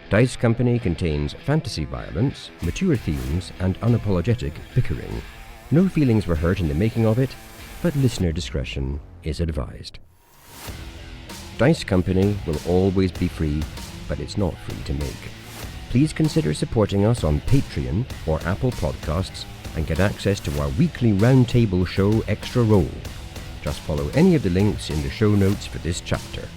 Dice Company contains fantasy violence, mature themes, and unapologetic bickering. No feelings were hurt in the making of it, but listener discretion is advised. Dice Company will always be free, but it's not free to make. Please consider supporting us on Patreon or Apple Podcasts and get access to our weekly roundtable show Extra Roll. Just follow any of the links in the show notes for this chapter.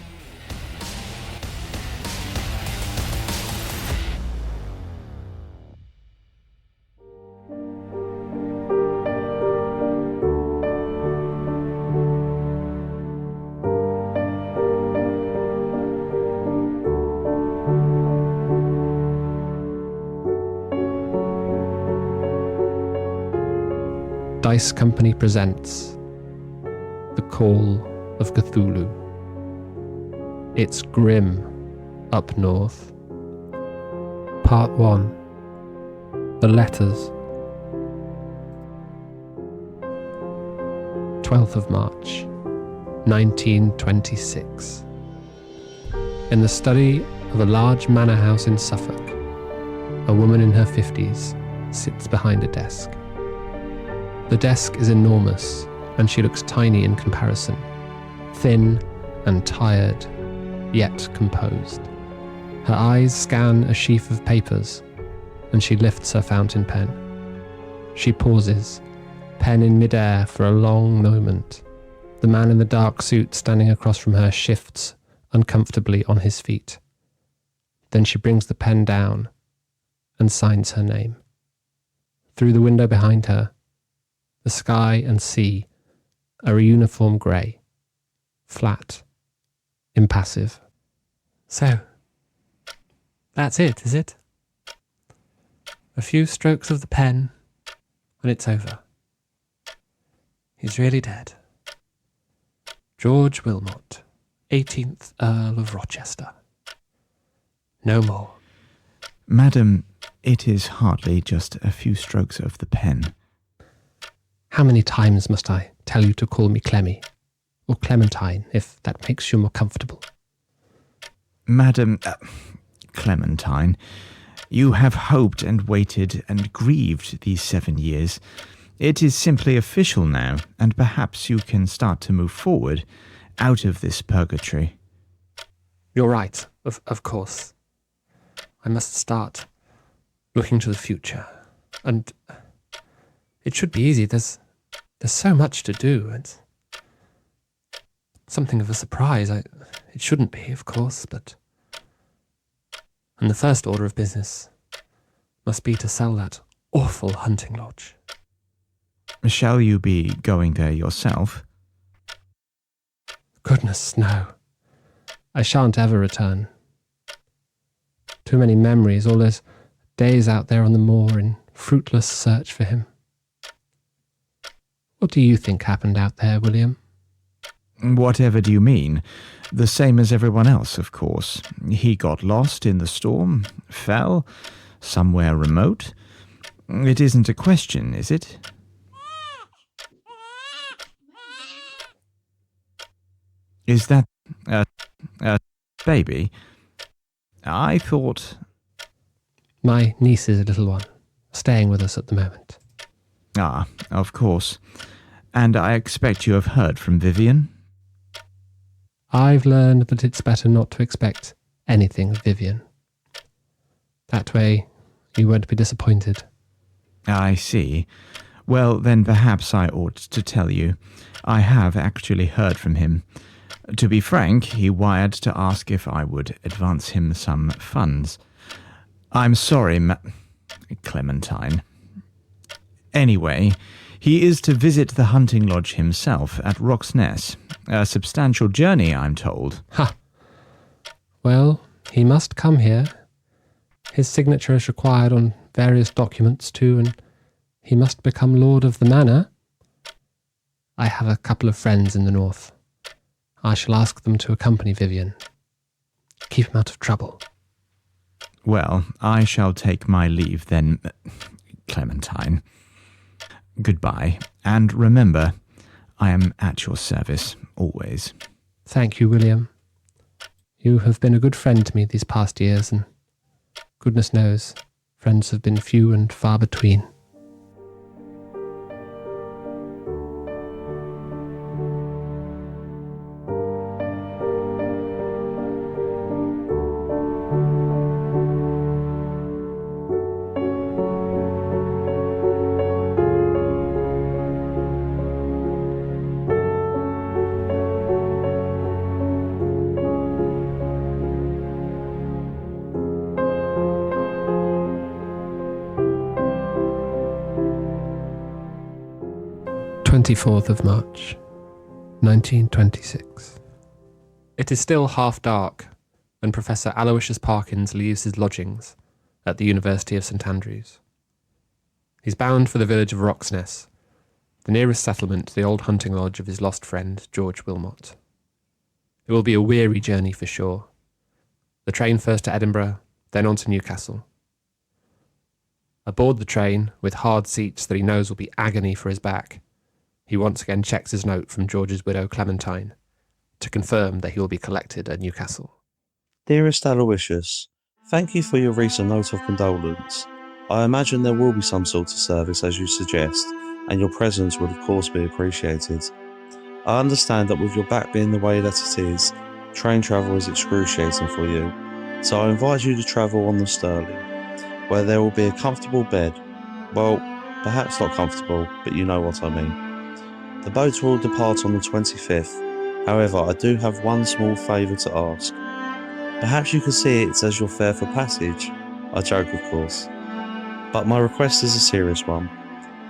Dice Company presents The Call of Cthulhu. It's grim up north. Part 1. The Letters. 12th of March, 1926. In the study of a large manor house in Suffolk, a woman in her 50s sits behind a desk. The desk is enormous, and she looks tiny in comparison, thin and tired, yet composed. Her eyes scan a sheaf of papers, and she lifts her fountain pen. She pauses, pen in midair for a long moment. The man in the dark suit standing across from her shifts uncomfortably on his feet. Then she brings the pen down and signs her name. Through the window behind her, the sky and sea are a uniform grey, flat, impassive. So, that's it, is it? A few strokes of the pen, and it's over. He's really dead. George Wilmot, 18th Earl of Rochester. No more. Madam, it is hardly just a few strokes of the pen. How many times must I tell you to call me Clemmy, or Clementine, if that makes you more comfortable? Madam, Clementine, you have hoped and waited and grieved these 7 years. It is simply official now, and perhaps you can start to move forward out of this purgatory. You're right, of course. I must start looking to the future, and it should be easy. There's so much to do. It's something of a surprise. It shouldn't be, of course, but... And the first order of business must be to sell that awful hunting lodge. Shall you be going there yourself? Goodness, no. I shan't ever return. Too many memories, all those days out there on the moor in fruitless search for him. What do you think happened out there, William? Whatever do you mean? The same as everyone else, of course. He got lost in the storm, fell, somewhere remote. It isn't a question, is it? Is that a baby? I thought... My niece is a little one, staying with us at the moment. Ah, of course. And I expect you have heard from Vyvyan? I've learned that it's better not to expect anything of Vyvyan. That way, you won't be disappointed. I see. Well, then perhaps I ought to tell you. I have actually heard from him. To be frank, he wired to ask if I would advance him some funds. I'm sorry, Clementine. Anyway, he is to visit the hunting lodge himself at Roxness. A substantial journey, I'm told. Ha! Well, he must come here. His signature is required on various documents too, and he must become lord of the manor. I have a couple of friends in the north. I shall ask them to accompany Vyvyan. Keep him out of trouble. Well, I shall take my leave then, Clementine. Goodbye, and remember, I am at your service, always. Thank you, William. You have been a good friend to me these past years, and Goodness knows, friends have been few and far between. March 24th, 1926. It is still half dark when Professor Aloyicius Parkins leaves his lodgings at the University of St Andrews. He's bound for the village of Roxness, the nearest settlement to the old hunting lodge of his lost friend George Wilmot. It will be a weary journey for sure. The train first to Edinburgh, then on to Newcastle. Aboard the train, with hard seats that he knows will be agony for his back, he once again checks his note from George's widow Clementine to confirm that he will be collected at Newcastle. Dearest Aloyicius, thank you for your recent note of condolence. I imagine there will be some sort of service as you suggest, and your presence would of course be appreciated. I understand that with your back being the way that it is, train travel is excruciating for you, so I invite you to travel on the Stirling, where there will be a comfortable bed. Well, perhaps not comfortable, but you know what I mean. The boat will depart on the 25th, however I do have one small favour to ask. Perhaps you could see it as your fare for passage. I joke of course. But my request is a serious one.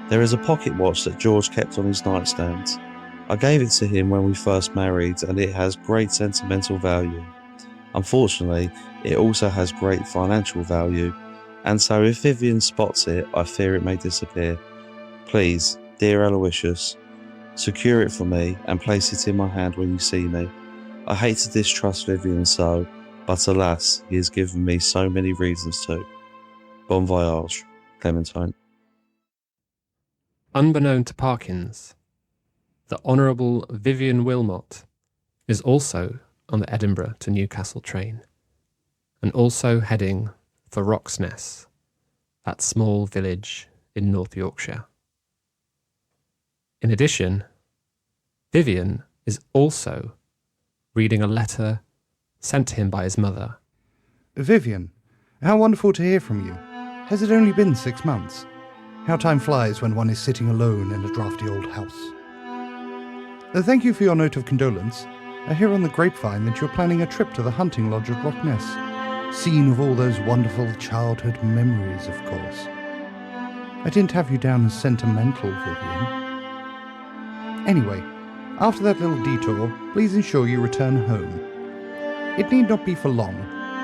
There is a pocket watch that George kept on his nightstand. I gave it to him when we first married and it has great sentimental value. Unfortunately, it also has great financial value, and so if Vyvyan spots it, I fear it may disappear. Please, dear Aloyicius, secure it for me and place it in my hand when you see me. I hate to distrust Vyvyan so, but alas, he has given me so many reasons to. Bon voyage, Clementine. Unbeknown to Parkins, the Honourable Vyvyan Wilmot is also on the Edinburgh to Newcastle train, and also heading for Roxness, that small village in North Yorkshire. In addition, Vyvyan is also reading a letter sent to him by his mother. Vyvyan, how wonderful to hear from you. Has it only been 6 months? How time flies when one is sitting alone in a drafty old house. Thank you for your note of condolence. I hear on the grapevine that you're planning a trip to the hunting lodge at Roxness. Scene of all those wonderful childhood memories, of course. I didn't have you down as sentimental, Vyvyan. Anyway, after that little detour, please ensure you return home. It need not be for long,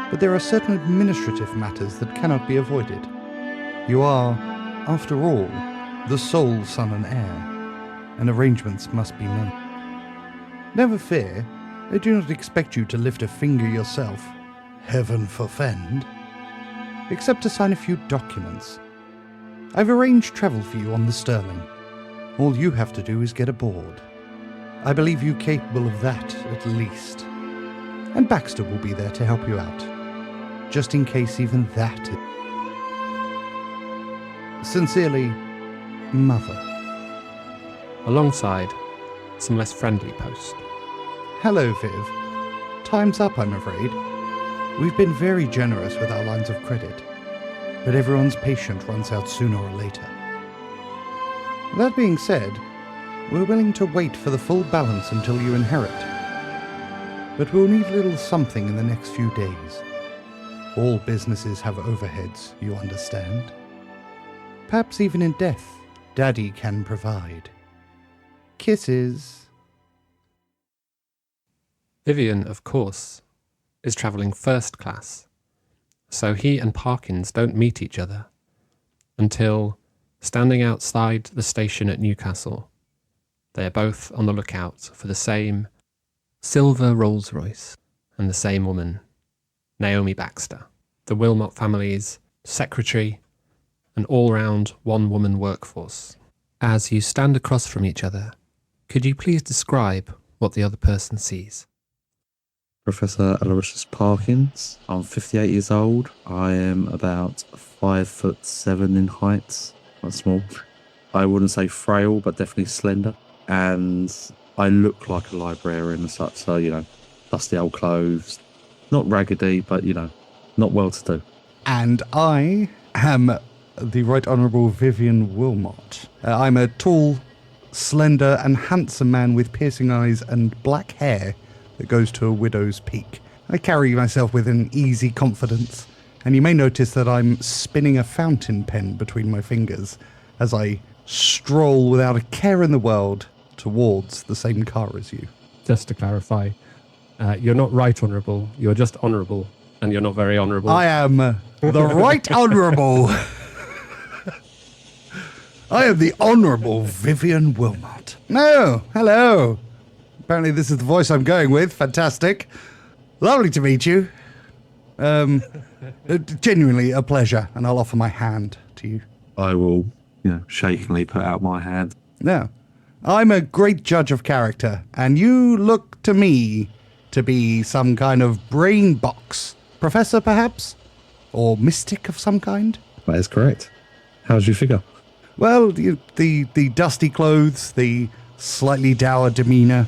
but there are certain administrative matters that cannot be avoided. You are, after all, the sole son and heir, and arrangements must be made. Never fear, I do not expect you to lift a finger yourself, heaven forfend, except to sign a few documents. I've arranged travel for you on the Stirling. All you have to do is get aboard. I believe you capable of that, at least. And Baxter will be there to help you out, just in case even that is... Sincerely, Mother. Alongside some less friendly post. Hello, Viv. Time's up, I'm afraid. We've been very generous with our lines of credit, but everyone's patience runs out sooner or later. That being said, we're willing to wait for the full balance until you inherit. But we'll need a little something in the next few days. All businesses have overheads, you understand. Perhaps even in death, Daddy can provide. Kisses. Vyvyan, of course, is travelling first class, so he and Parkins don't meet each other until, standing outside the station at Newcastle, they are both on the lookout for the same silver Rolls-Royce and the same woman, Naomi Baxter, the Wilmot family's secretary and all-round one-woman workforce. As you stand across from each other, could you please describe what the other person sees? Professor Aloyicius Parkins. I'm 58 years old. I am about 5'7" in height. Quite small. I wouldn't say frail, but definitely slender. And I look like a librarian and such. So, dusty old clothes. Not raggedy, but, not well-to-do. And I am the Right Honourable Vyvyan Wilmot. I'm a tall, slender and handsome man with piercing eyes and black hair that goes to a widow's peak. I carry myself with an easy confidence, and you may notice that I'm spinning a fountain pen between my fingers as I stroll without a care in the world towards the same car as you. Just to clarify, you're not Right Honourable, you're just Honourable, and you're not very honourable. I am the Right Honourable. I am the Honourable Vyvyan Wilmot. No, hello. Apparently this is the voice I'm going with. Fantastic. Lovely to meet you. Genuinely a pleasure, and I'll offer my hand to you. I will, shakingly put out my hand. No. I'm a great judge of character, and you look to me to be some kind of brain box. Professor, perhaps? Or mystic of some kind? That is correct. How'd you figure? Well, the dusty clothes, the slightly dour demeanour.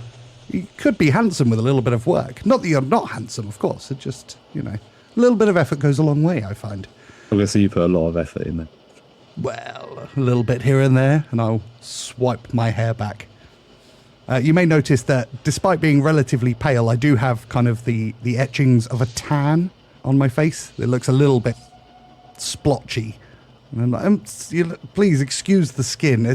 You could be handsome with a little bit of work. Not that you're not handsome, of course. It just, a little bit of effort goes a long way, I find. I'm going to see you put a lot of effort in there. Well, a little bit here and there, and I'll swipe my hair back. You may notice that despite being relatively pale, I do have kind of the etchings of a tan on my face. It looks a little bit splotchy. And please excuse the skin.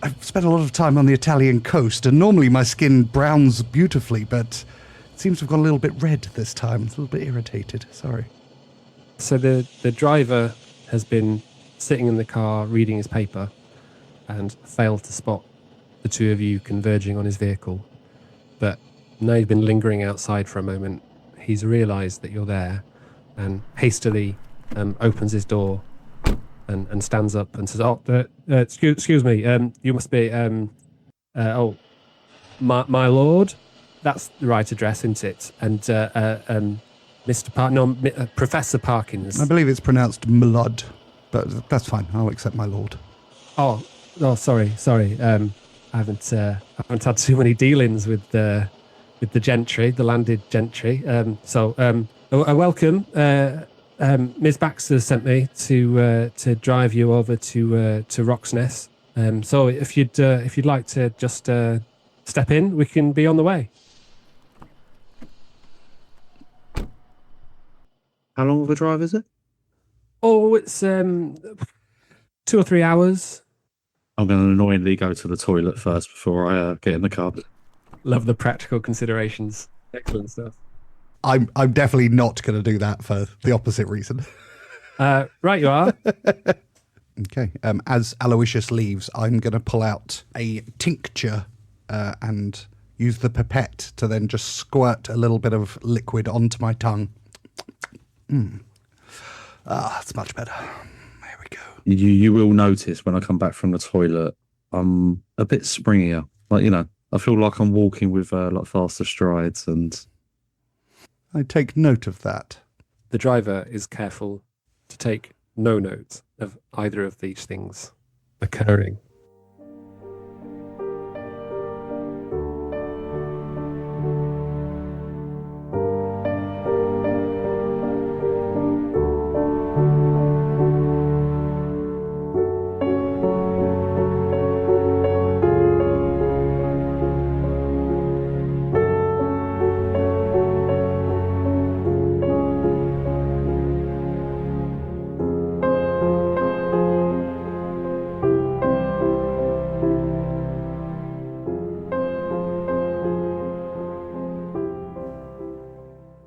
I've spent a lot of time on the Italian coast, and normally my skin browns beautifully, but it seems to have got a little bit red this time. It's a little bit irritated. Sorry. So the driver has been sitting in the car reading his paper and failed to spot the two of you converging on his vehicle. But now he's been lingering outside for a moment. He's realised that you're there and hastily opens his door and stands up and says, excuse me, you must be, my lord? That's the right address, isn't it? And Professor Parkins. I believe it's pronounced Milord, but that's fine. I'll accept my lord. Oh, sorry. I haven't had too many dealings with the gentry, the landed gentry. Welcome. Ms. Baxter sent me to drive you over to Roxness. So if you'd like to just step in, we can be on the way. How long of a drive is it? Oh, it's 2 or 3 hours. I'm going to annoyingly go to the toilet first before I get in the car. Love the practical considerations. Excellent stuff. I'm definitely not going to do that for the opposite reason. Right, you are. Okay. As Aloyicius leaves, I'm going to pull out a tincture and use the pipette to then just squirt a little bit of liquid onto my tongue. That's much better. There we go. You will notice when I come back from the toilet, I'm a bit springier. I feel like I'm walking with faster strides, and I take note of that. The driver is careful to take no note of either of these things occurring.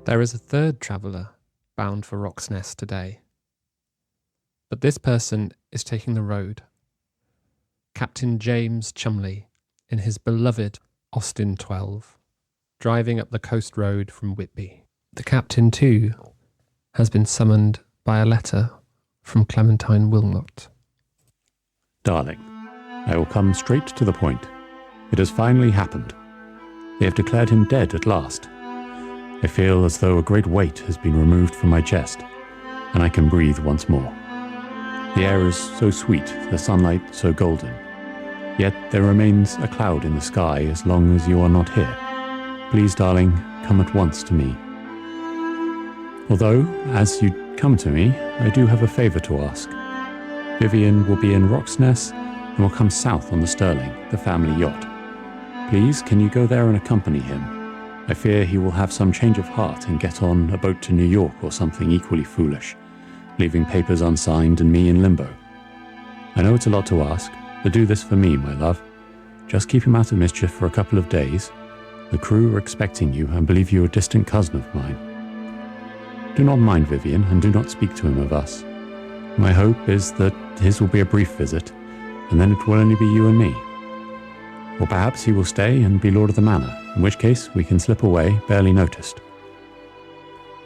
There is a third traveller bound for Roxness today. But this person is taking the road. Captain James Chumley in his beloved Austin 12, driving up the coast road from Whitby. The captain, too, has been summoned by a letter from Clementine Wilmot. Darling, I will come straight to the point. It has finally happened. They have declared him dead at last. I feel as though a great weight has been removed from my chest, and I can breathe once more. The air is so sweet, the sunlight so golden. Yet there remains a cloud in the sky as long as you are not here. Please, darling, come at once to me. Although, as you come to me, I do have a favour to ask. Vyvyan will be in Roxness and will come south on the Sterling, the family yacht. Please, can you go there and accompany him? I fear he will have some change of heart and get on a boat to New York or something equally foolish, leaving papers unsigned and me in limbo. I know it's a lot to ask, but do this for me, my love. Just keep him out of mischief for a couple of days. The crew are expecting you and believe you a distant cousin of mine. Do not mind Vyvyan and do not speak to him of us. My hope is that his will be a brief visit, and then it will only be you and me. Or perhaps he will stay and be lord of the manor, in which case we can slip away, barely noticed.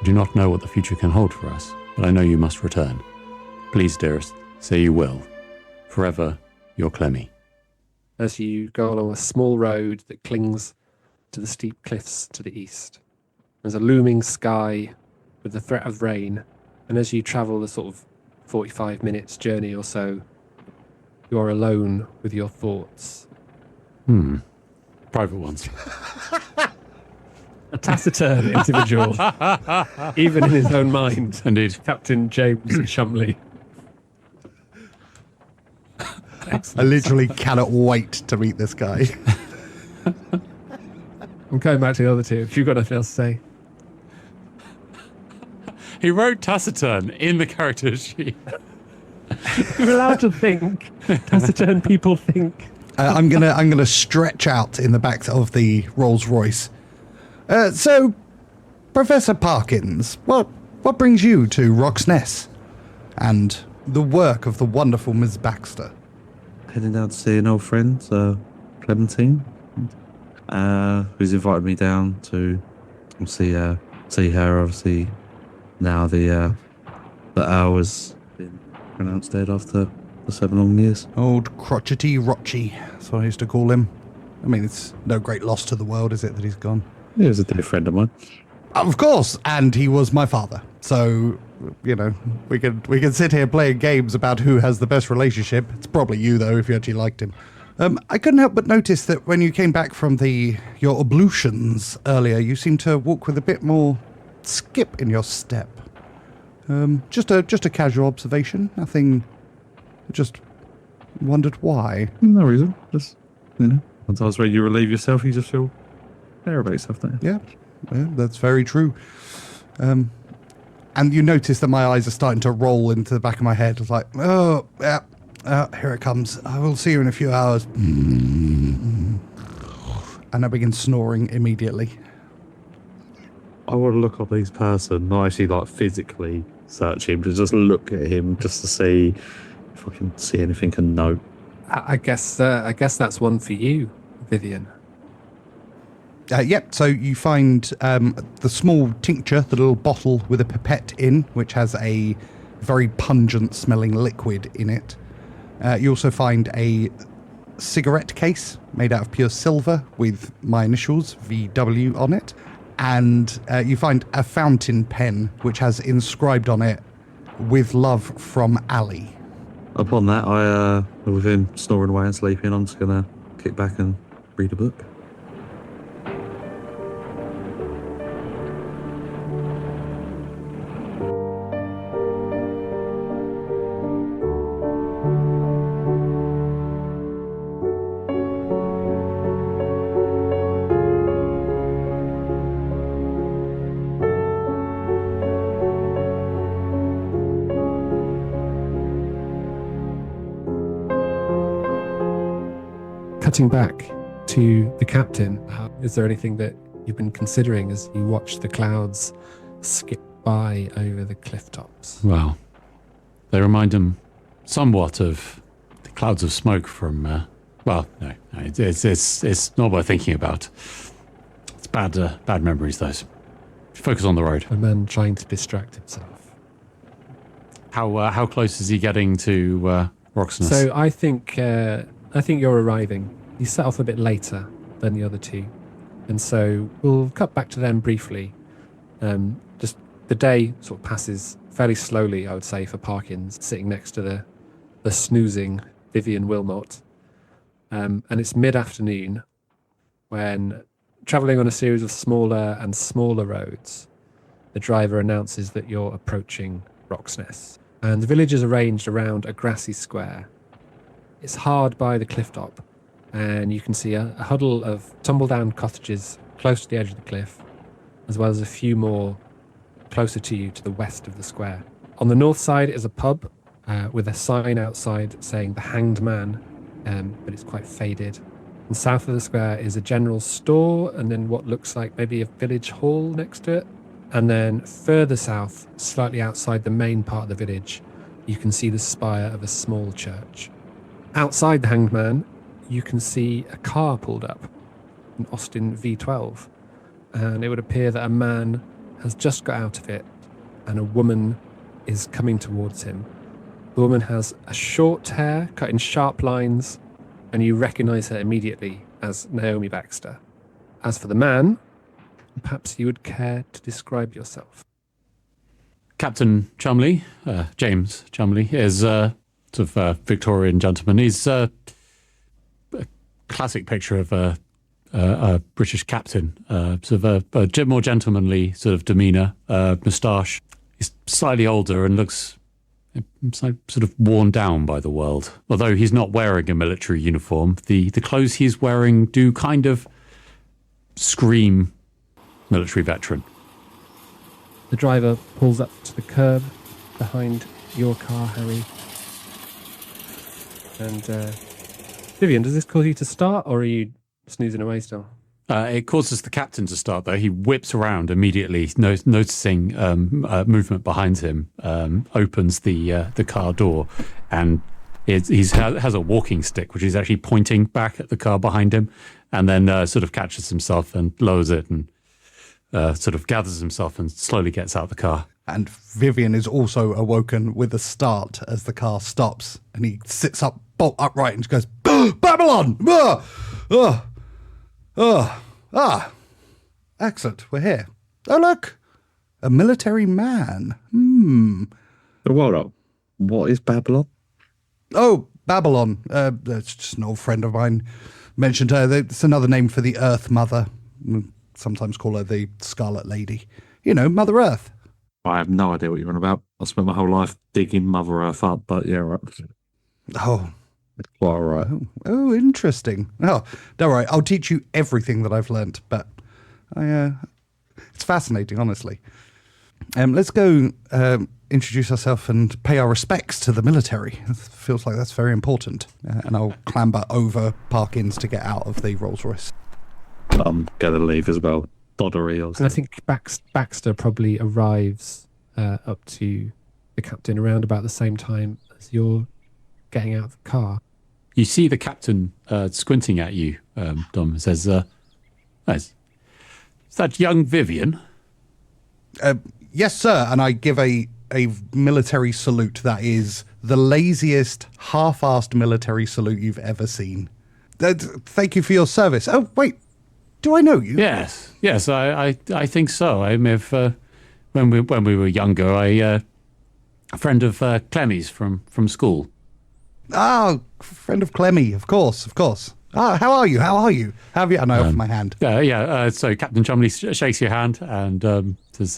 I do not know what the future can hold for us, but I know you must return. Please, dearest, say you will. Forever, your Clemmy. As you go along a small road that clings to the steep cliffs to the east, there's a looming sky with the threat of rain, and as you travel the sort of 45 minutes journey or so, you are alone with your thoughts. Private ones. A taciturn individual, even in his own mind. Indeed. Captain James Shumley. I literally cannot wait to meet this guy. I'm going back to the other two. If you've got nothing else to say. He wrote taciturn in the character sheet. You're allowed to think. Taciturn people think. I'm gonna stretch out in the back of the Rolls Royce. So, Professor Parkins, what brings you to Roxness and the work of the wonderful Ms. Baxter? Heading down to see an old friend, Clementine, who's invited me down to see her. Obviously, now the Owl has been pronounced dead after the 7 long years. Old crotchety Rotchy, that's what I used to call him. I mean, it's no great loss to the world, is it, that he's gone? He was a dear friend of mine. Of course, and he was my father. So, you know, we can sit here playing games about who has the best relationship. It's probably you, though, if you actually liked him. I couldn't help but notice that when you came back from your ablutions earlier, you seemed to walk with a bit more skip in your step. Just a casual observation. Nothing. Just wondered why. No reason. Just, sometimes when you relieve yourself, you just feel better about yourself, don't you? Yeah, that's very true. And you notice that my eyes are starting to roll into the back of my head. It's like, oh, yeah, here it comes. I will see you in a few hours. And I begin snoring immediately. I want to look up his person, not actually like physically search him, but just look at him just to see if I can see anything and note. I guess that's one for you, Vyvyan. Yep, so you find the small tincture, the little bottle with a pipette in, which has a very pungent smelling liquid in it. You also find a cigarette case made out of pure silver with my initials, VW, on it. And you find a fountain pen, which has inscribed on it, "With love from Ali." Upon that, with him snoring away and sleeping, I'm just going to kick back and read a book. Cutting back to the captain, is there anything that you've been considering as you watch the clouds skip by over the cliff tops? Well, they remind him somewhat of the clouds of smoke from, no, it's not worth thinking about. It's bad memories, those. Focus on the road. A man trying to distract himself. How close is he getting to Roxness? So I think you're arriving. You set off a bit later than the other two. And so we'll cut back to them briefly. Just the day sort of passes fairly slowly, I would say, for Parkins, sitting next to the snoozing Vyvyan Wilmot. And it's mid-afternoon when, travelling on a series of smaller and smaller roads, the driver announces that you're approaching Roxness. And the village is arranged around a grassy square. It's hard by the cliff top, and you can see a huddle of tumble-down cottages close to the edge of the cliff, as well as a few more closer to you to the west of the square. On the north side is a pub with a sign outside saying The Hanged Man, but it's quite faded. And south of the square is a general store, and then what looks like maybe a village hall next to it. And then further south, slightly outside the main part of the village, you can see the spire of a small church. Outside the Hanged Man, you can see a car pulled up, an Austin V12, and it would appear that a man has just got out of it and a woman is coming towards him. The woman has a short hair cut in sharp lines, and you recognise her immediately as Naomi Baxter. As for the man, perhaps you would care to describe yourself. Captain Chumley, James Chumley, is a sort of Victorian gentleman. He's a classic picture of a British captain, sort of a more gentlemanly sort of demeanour, moustache. He's slightly older and looks sort of worn down by the world. Although he's not wearing a military uniform, the clothes he's wearing do kind of scream military veteran. The driver pulls up to the curb behind your car, Harry. And Vyvyan, does this cause you to start, or are you snoozing away still? It causes the captain to start, though. He whips around immediately, noticing movement behind him, opens the car door, and he has a walking stick, which he's actually pointing back at the car behind him, and then sort of catches himself and lowers it and sort of gathers himself and slowly gets out of the car. And Vyvyan is also awoken with a start as the car stops, and he sits up bolt upright and goes, Babylon! Excellent, we're here. Oh, look, a military man. Hold up. What is Babylon? Oh, Babylon. That's just an old friend of mine mentioned her. It's another name for the Earth Mother. We sometimes call her the Scarlet Lady. You know, Mother Earth. I have no idea what you're on about. I spent my whole life digging Mother Earth up, but yeah, right. Oh. It's quite all right. Oh, interesting. Oh, don't worry. I'll teach you everything that I've learnt, but it's fascinating, honestly. Let's go introduce ourselves and pay our respects to the military. It feels like that's very important. And I'll clamber over Parkins to get out of the Rolls Royce. I'm going to leave as well. Doddery or something. And I think Baxter probably arrives up to the captain around about the same time as you're getting out of the car. You see the captain squinting at you, Dom, and says, is that young Vyvyan? Yes, sir. And I give a military salute that is the laziest, half-assed military salute you've ever seen. Thank you for your service. Oh, wait. Do I know you? Yes, I think so. I may have, when we were younger, a friend of Clemmy's from school. Oh, friend of Clemmy, of course. Ah, how are you? Have you? And I offer my hand. So Captain Chumley shakes your hand and says,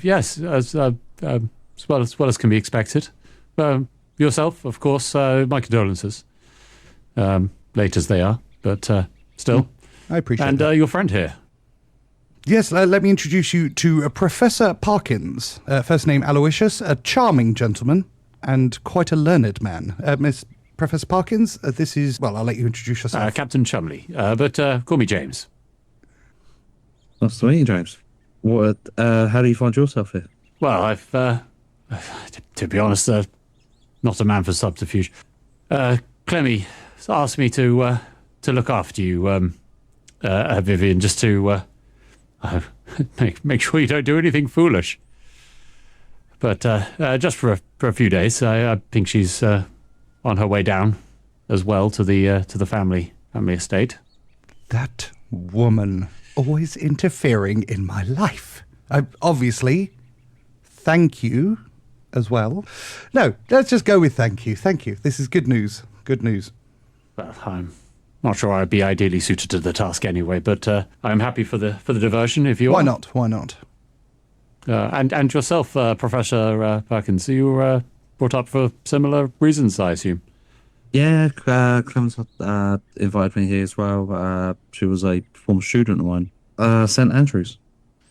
yes, as well as can be expected. Yourself, of course, my condolences. Late as they are, but still. I appreciate and that. And your friend here. Yes, let me introduce you to Professor Parkins. First name Aloyicius, a charming gentleman and quite a learned man. Miss Professor Parkins, this is, well, I'll let you introduce yourself. Captain Chumley, but call me James. Nice to meet you, James. What? How do you find yourself here? Well, I've, to be honest, not a man for subterfuge. Clemmy asked me to look after you, Vyvyan, just to make sure you don't do anything foolish. But just for a few days, I think she's on her way down as well to the family estate. That woman. always interfering in my life. Obviously, thank you as well. No, let's just go with thank you. Thank you. This is good news. Good news. Well, I'm not sure I'd be ideally suited to the task anyway, but I'm happy for the diversion if you are. Why not? Why not? And yourself, Professor Parkins, you were brought up for similar reasons, I assume. Yeah, Clemens invited me here as well. She was a former student of mine. St. Andrews,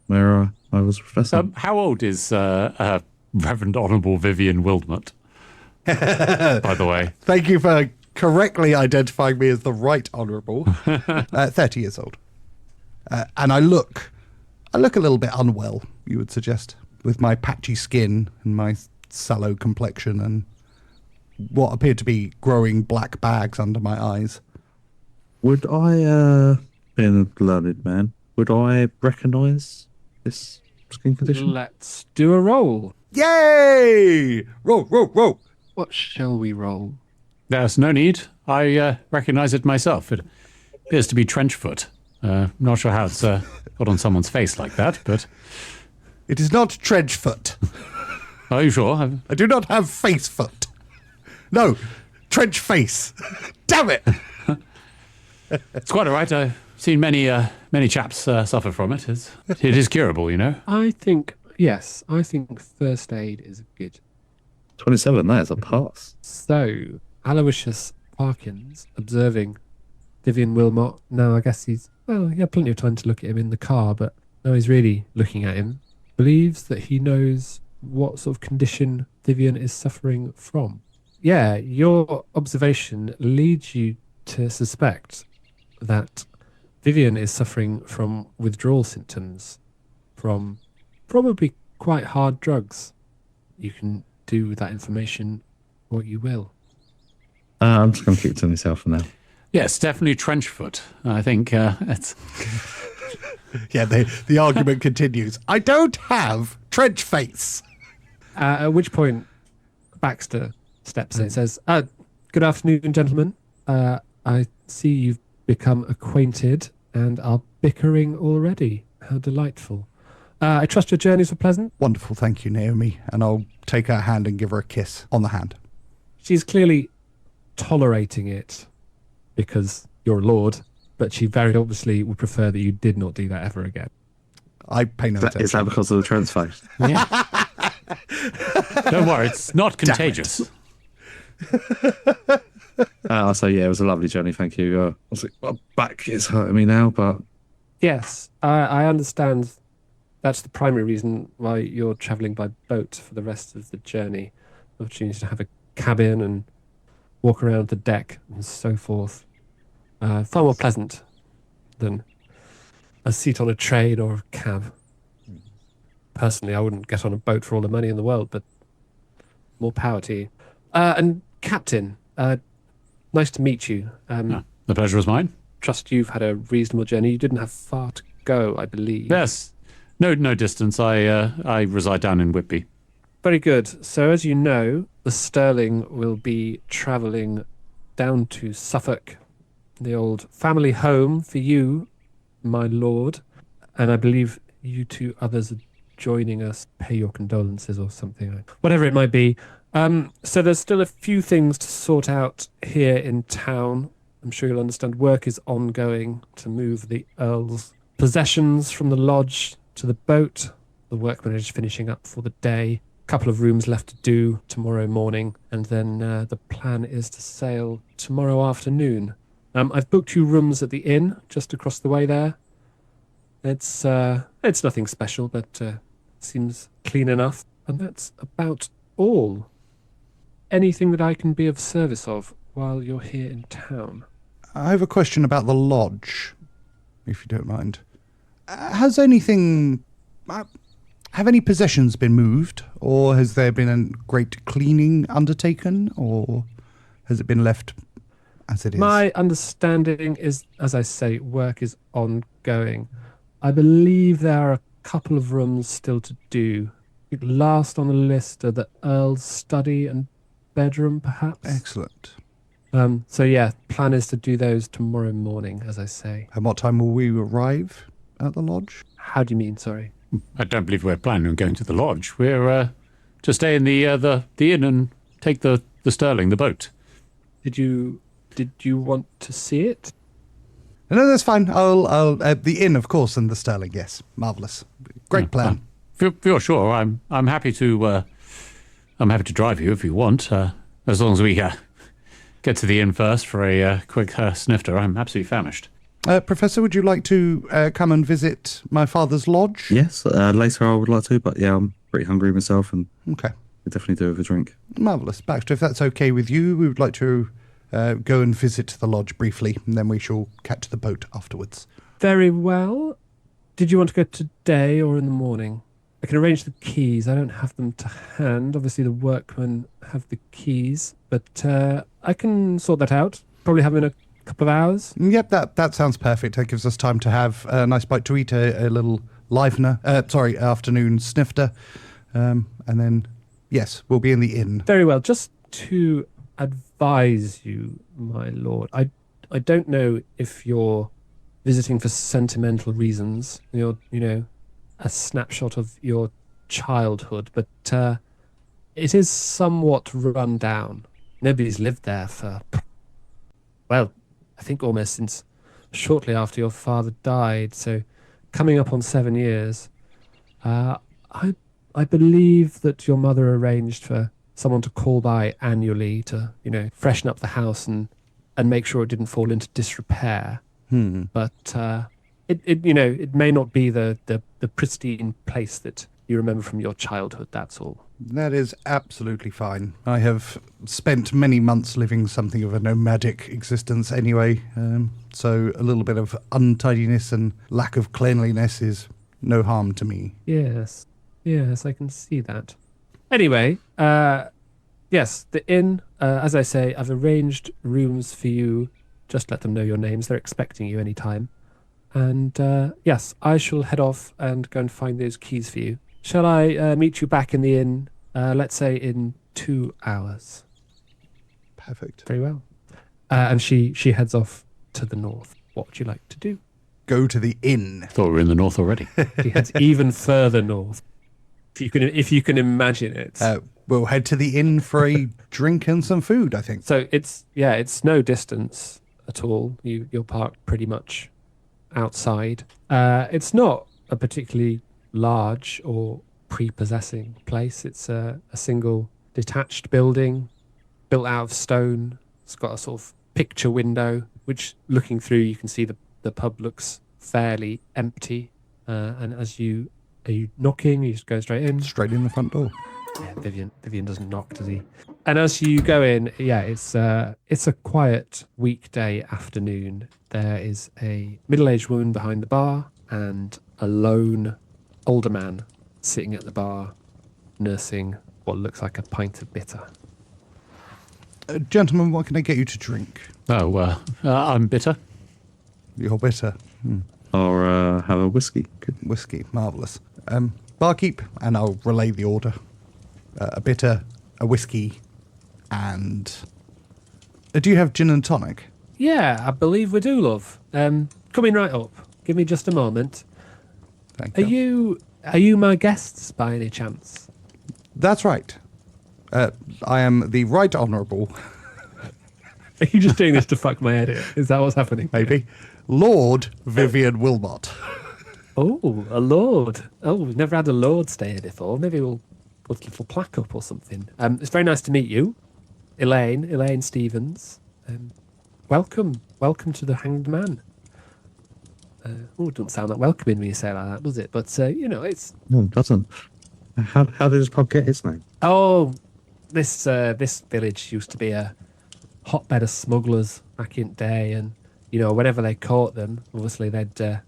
where I was a professor. How old is Reverend Honourable Vyvyan Wilmot? By the way. Thank you for correctly identifying me as the right honourable. 30 years old. And I look a little bit unwell, you would suggest, with my patchy skin and my sallow complexion and what appeared to be growing black bags under my eyes. Would I, being a learned man, would I recognise this skin condition? Let's do a roll. Yay! Roll! What shall we roll? There's no need. I recognise it myself. It appears to be trench foot. Not sure how it's got on someone's face like that, but... It is not trench foot. Are you sure? I do not have face foot. No, trench face. Damn it! It's quite all right. I've seen many chaps suffer from it. It is curable, you know. I think first aid is good. 27, that is a pass. So, Aloyicius Parkins, observing Vyvyan Wilmot. Now, I guess he had plenty of time to look at him in the car, but now he's really looking at him. Believes that he knows what sort of condition Vyvyan is suffering from. Yeah, your observation leads you to suspect that Vyvyan is suffering from withdrawal symptoms from probably quite hard drugs. You can do with that information what you will. I'm just going to keep it to myself for now. Yes, definitely trench foot. I think it's... Yeah, the argument continues. I don't have trench face. At which point, Baxter steps in and says, good afternoon, gentlemen. I see you've become acquainted and are bickering already. How delightful. I trust your journeys were pleasant. Wonderful, thank you, Naomi. And I'll take her hand and give her a kiss on the hand. She's clearly tolerating it because you're a lord, but she very obviously would prefer that you did not do that ever again. I pay no attention. Is that because of the trench face? Yeah. Don't worry, it's not contagious. So yeah, it was a lovely journey, thank you. I was like, my back is hurting me now, but... Yes, I understand that's the primary reason why you're travelling by boat for the rest of the journey. The opportunity to have a cabin and walk around the deck and so forth. Far more pleasant than a seat on a train or a cab. Personally, I wouldn't get on a boat for all the money in the world, but more power to you. And Captain, nice to meet you. The pleasure is mine. Trust you've had a reasonable journey. You didn't have far to go, I believe. Yes. No distance. I reside down in Whitby. Very good. So as you know, the Sterling will be travelling down to Suffolk, the old family home for you, my lord. And I believe you two others are joining us, pay your condolences or something, whatever it might be. So there's still a few things to sort out here in town. I'm sure you'll understand work is ongoing to move the Earl's possessions from the lodge to the boat. The workmen are just finishing up for the day. A couple of rooms left to do tomorrow morning, and then the plan is to sail tomorrow afternoon. I've booked you rooms at the inn just across the way there. It's nothing special, but seems clean enough, and that's about all. Anything that I can be of service of while you're here in town? I have a question about the lodge, if you don't mind. Have any possessions been moved, or has there been a great cleaning undertaken, or has it been left as it is? My understanding is, as I say, work is ongoing. I believe there are a couple of rooms still to do. Last on the list are the Earl's study and bedroom, perhaps. Excellent. So yeah, plan is to do those tomorrow morning, as I say. And what time will we arrive at the lodge? How do you mean, sorry? I don't believe we're planning on going to the lodge. We're to stay in the inn and take the Sterling, the boat. Did you want to see it? No, that's fine. I'll the inn, of course, and the Sterling. Yes, marvelous, great plan. If you're sure, I'm happy to. I'm happy to drive you if you want, as long as we get to the inn first for a quick snifter. I'm absolutely famished. Professor, would you like to come and visit my father's lodge? Yes, later I would like to, but yeah, I'm pretty hungry myself, and Okay, could definitely do with a drink. marvelous. Baxter, if that's okay with you, we would like to go and visit the lodge briefly, and then we shall catch the boat afterwards. Very well. Did you want to go today or in the morning? I can arrange the keys. I don't have them to hand. Obviously, the workmen have the keys, but I can sort that out. Probably have them in a couple of hours. Yep, that sounds perfect. That gives us time to have a nice bite to eat, a little afternoon snifter, and then, yes, we'll be in the inn. Very well. Just to advise you, my lord, I don't know if you're visiting for sentimental reasons. You're, a snapshot of your childhood, but it is somewhat run down. Nobody's lived there for, well, I think almost since shortly after your father died, so coming up on 7 years. I believe that your mother arranged for someone to call by annually to, freshen up the house and make sure it didn't fall into disrepair. But it may not be the pristine place that you remember from your childhood, that's all. That is absolutely fine. I have spent many months living something of a nomadic existence anyway, so a little bit of untidiness and lack of cleanliness is no harm to me. Yes, I can see that. Anyway, yes, the inn, as I say, I've arranged rooms for you. Just let them know your names. They're expecting you any time. And yes, I shall head off and go and find those keys for you. Shall I meet you back in the inn, let's say in 2 hours? Perfect. Very well. And she heads off to the north. What would you like to do? Go to the inn. Thought we were in the north already. She heads even further north. If you can imagine it. We'll head to the inn for a drink and some food, I think. So it's no distance at all. You're parked pretty much outside. It's not a particularly large or prepossessing place. It's a single detached building built out of stone. It's got a sort of picture window, which looking through you can see the pub looks fairly empty. And are you knocking? You just go straight in? Straight in the front door. Yeah, Vyvyan doesn't knock, does he? And as you go in, it's a quiet weekday afternoon. There is a middle-aged woman behind the bar and a lone older man sitting at the bar, nursing what looks like a pint of bitter. Gentlemen, what can I get you to drink? Oh, I'm bitter. You're bitter. Or have a whiskey. Good whiskey, marvellous. Barkeep, and I'll relay the order. A bitter, a whiskey, and... do you have gin and tonic? Yeah, I believe we do, love. Coming right up. Give me just a moment. Thank you. Are you my guests by any chance? That's right. I am the Right Honourable... Are you just doing this to fuck my head in? Is that what's happening? Maybe. Lord Vyvyan Wilmot. Oh, a lord. Oh, we've never had a lord stay here before. Maybe we'll put a little plaque up or something. It's very nice to meet you. Elaine Stevens. Welcome to the Hanged Man. It doesn't sound that welcoming when you say it like that, does it? But, it's... No, it doesn't. How did this pub get its name? Oh, this village used to be a hotbed of smugglers back in the day, and, whenever they caught them, obviously they'd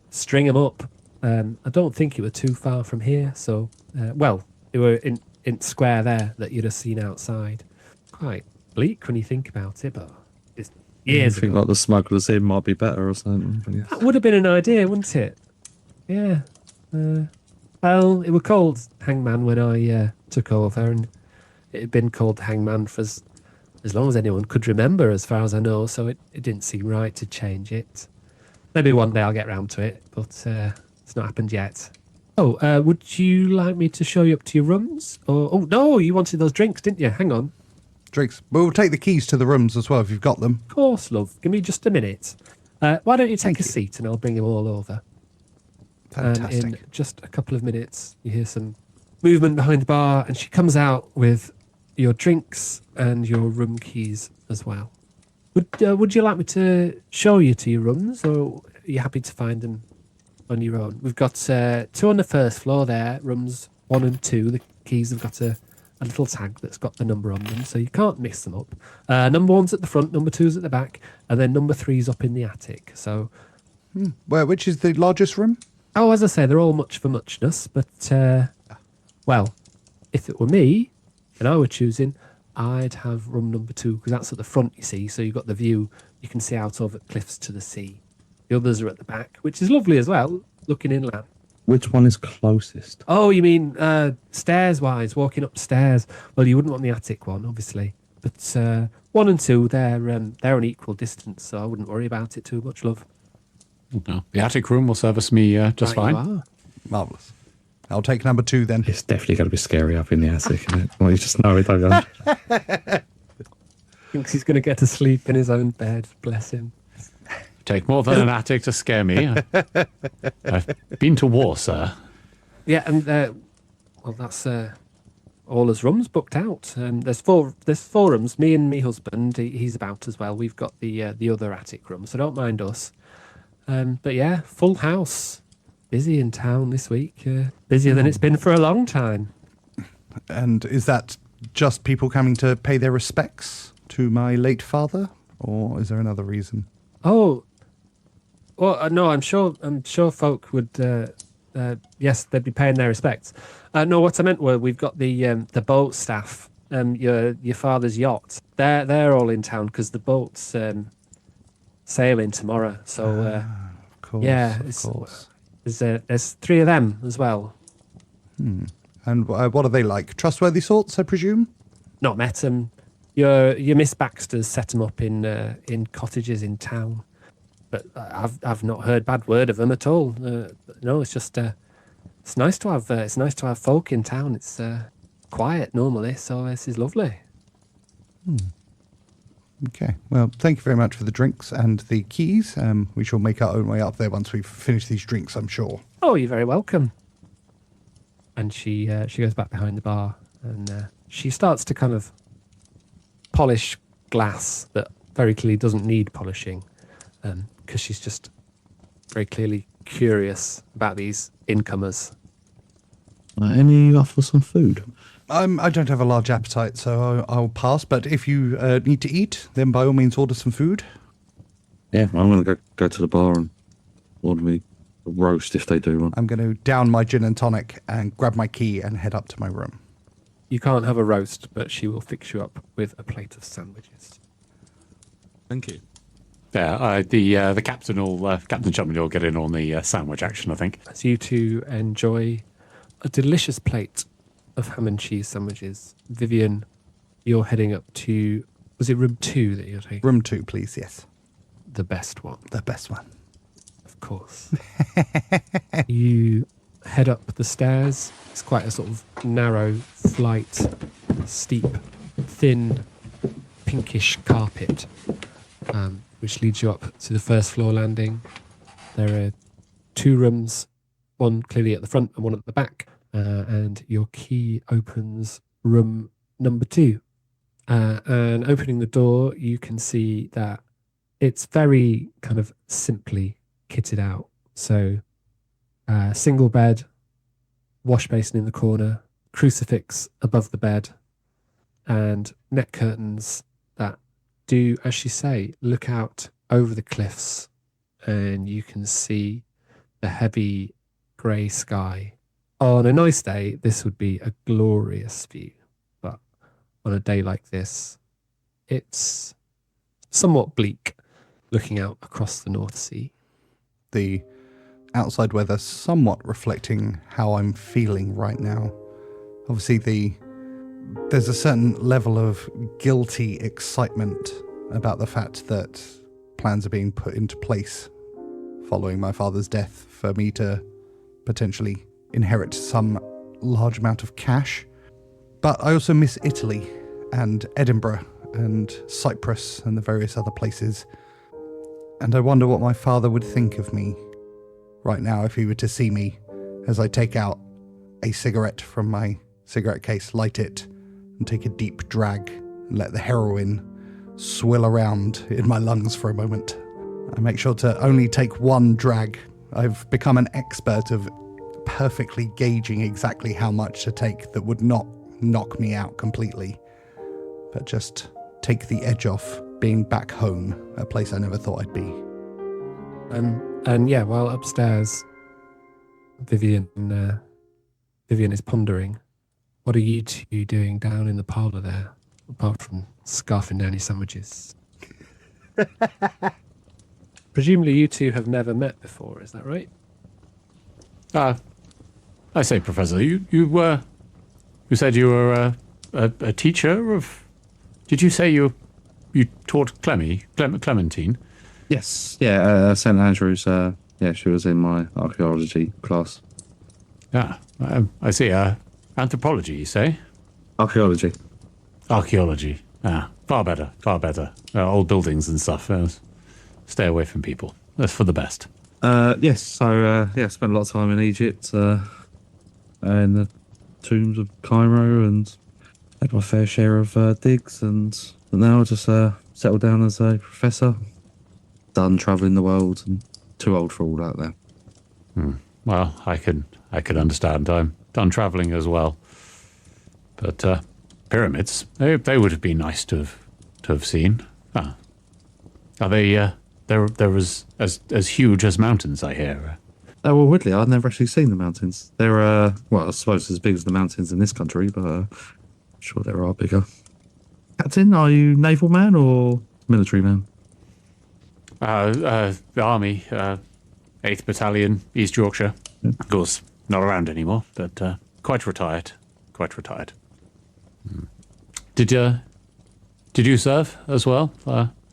string them up. I don't think it were too far from here, so, they were in the square there that you'd have seen outside. Quite bleak when you think about it, but it's years I think ago. like the smugglers here might be better or something. But yeah. That would have been an idea, wouldn't it? Yeah. Well, it was called Hangman when I took over, and it had been called Hangman for as long as anyone could remember, as far as I know, so it didn't seem right to change it. Maybe one day I'll get round to it, but it's not happened yet. Oh, would you like me to show you up to your rooms? Oh, no, you wanted those drinks, didn't you? Hang on. Drinks. We'll take the keys to the rooms as well if you've got them. Of course, love. Give me just a minute. Why don't you take a seat and I'll bring you all over. Fantastic. And in just a couple of minutes, you hear some movement behind the bar, and she comes out with your drinks and your room keys as well. Would you like me to show you to your rooms, or are you happy to find them on your own? We've got 2 on the first floor there, rooms 1 and 2. The keys have got a little tag that's got the number on them, so you can't mix them up. Number 1's at the front, number 2's at the back, and then number 3's up in the attic. So, Which is the largest room? oh, as I say, they're all much for muchness, but, well, if it were me and I were choosing, I'd have room number 2, because that's at the front, you see, so you've got the view. You can see out over cliffs to the sea. The others are at the back, which is lovely as well, looking inland. Which one is closest? Oh, you mean stairs-wise, walking upstairs? Well, you wouldn't want the attic one, obviously. But 1 and 2, they're an equal distance, so I wouldn't worry about it too much, love. No, the attic room will service me just Right, you fine. are. Marvellous. I'll take number 2 then. It's definitely going to be scary up in the attic, isn't it? Well, you just know it, don't you? Thinks he's going to get to sleep in his own bed, bless him. Take more than an attic to scare me. I've been to war, sir. Yeah, and well, that's all his rooms booked out. There's four rooms. Me and me husband, he's about as well. We've got the other attic room, so don't mind us. But yeah, full house. Busy in town this week. Busier than it's been for a long time. And is that just people coming to pay their respects to my late father, or is there another reason? Oh, well, no, I'm sure folk would. Yes, they'd be paying their respects. No, what I meant were we've got the boat staff. Your father's yacht. They're all in town because the boat's sailing tomorrow. So Of course, yeah, of course. there's 3 of them as well. And what are they like? Trustworthy sorts, I presume? Not met them. Your Miss Baxter's set them up in cottages in town, but I've not heard bad word of them at all. No, it's just it's nice to have folk in town. It's quiet normally, so this is lovely. Okay. Well, thank you very much for the drinks and the keys. We shall make our own way up there once we've finished these drinks, I'm sure. Oh, you're very welcome. And she goes back behind the bar, and she starts to kind of polish glass that very clearly doesn't need polishing, because she's just very clearly curious about these incomers. Any offer some food? I don't have a large appetite, so I'll pass. But if you need to eat, then by all means order some food. Yeah, I'm going to go to the bar and order me a roast if they do one. I'm going to down my gin and tonic and grab my key and head up to my room. You can't have a roast, but she will fix you up with a plate of sandwiches. Thank you. Yeah, the captain Captain Chomodeley will get in on the sandwich action, I think. As you two enjoy a delicious plate of ham and cheese sandwiches, Vyvyan, you're heading up to, was it room 2 that you're taking? Room 2, please, yes. The best one. The best one. Of course. You head up the stairs. It's quite a sort of narrow flight, steep, thin, pinkish carpet, which leads you up to the first floor landing. There are 2 rooms, one clearly at the front and one at the back, and your key opens room number 2. And opening the door, you can see that it's very kind of simply kitted out. So single bed, wash basin in the corner, crucifix above the bed, and net curtains that do, as you say, look out over the cliffs, and you can see the heavy grey sky. On a nice day, this would be a glorious view, but on a day like this, it's somewhat bleak, looking out across the North Sea. The outside weather somewhat reflecting how I'm feeling right now. Obviously, there's a certain level of guilty excitement about the fact that plans are being put into place following my father's death for me to potentially inherit some large amount of cash. But I also miss Italy and Edinburgh and Cyprus and the various other places. And I wonder what my father would think of me right now if he were to see me as I take out a cigarette from my cigarette case, light it, and take a deep drag and let the heroin swill around in my lungs for a moment. I make sure to only take one drag. I've become an expert of perfectly gauging exactly how much to take that would not knock me out completely, but just take the edge off being back home, a place I never thought I'd be. And yeah, while upstairs, Vyvyan is pondering. What are you two doing down in the parlour there, apart from scarfing down your sandwiches? Presumably you two have never met before, is that right? I say, Professor, you said you were a teacher of... Did you say you taught Clementine? Yes, yeah, St. Andrews, yeah, she was in my archaeology class. Yeah, I see. Anthropology, you say? Archaeology. Archaeology. Far better. Old buildings and stuff. Stay away from people. That's for the best. Yes, so, yeah, spent a lot of time in Egypt, in the tombs of Cairo, and had my fair share of digs, and now I just settled down as a professor. Done travelling the world, and too old for all that now. Well, I could understand. I'm done travelling as well. But pyramids, they would have been nice to have seen. Are they? They're as huge as mountains, I hear. Oh, well, Woodley, I've never actually seen the mountains. They're, well, I suppose as big as the mountains in this country, but I'm sure there are bigger. Captain, are you naval man or military man? The Army, 8th Battalion, East Yorkshire. Yeah. Of course, not around anymore, but quite retired. Did you serve as well?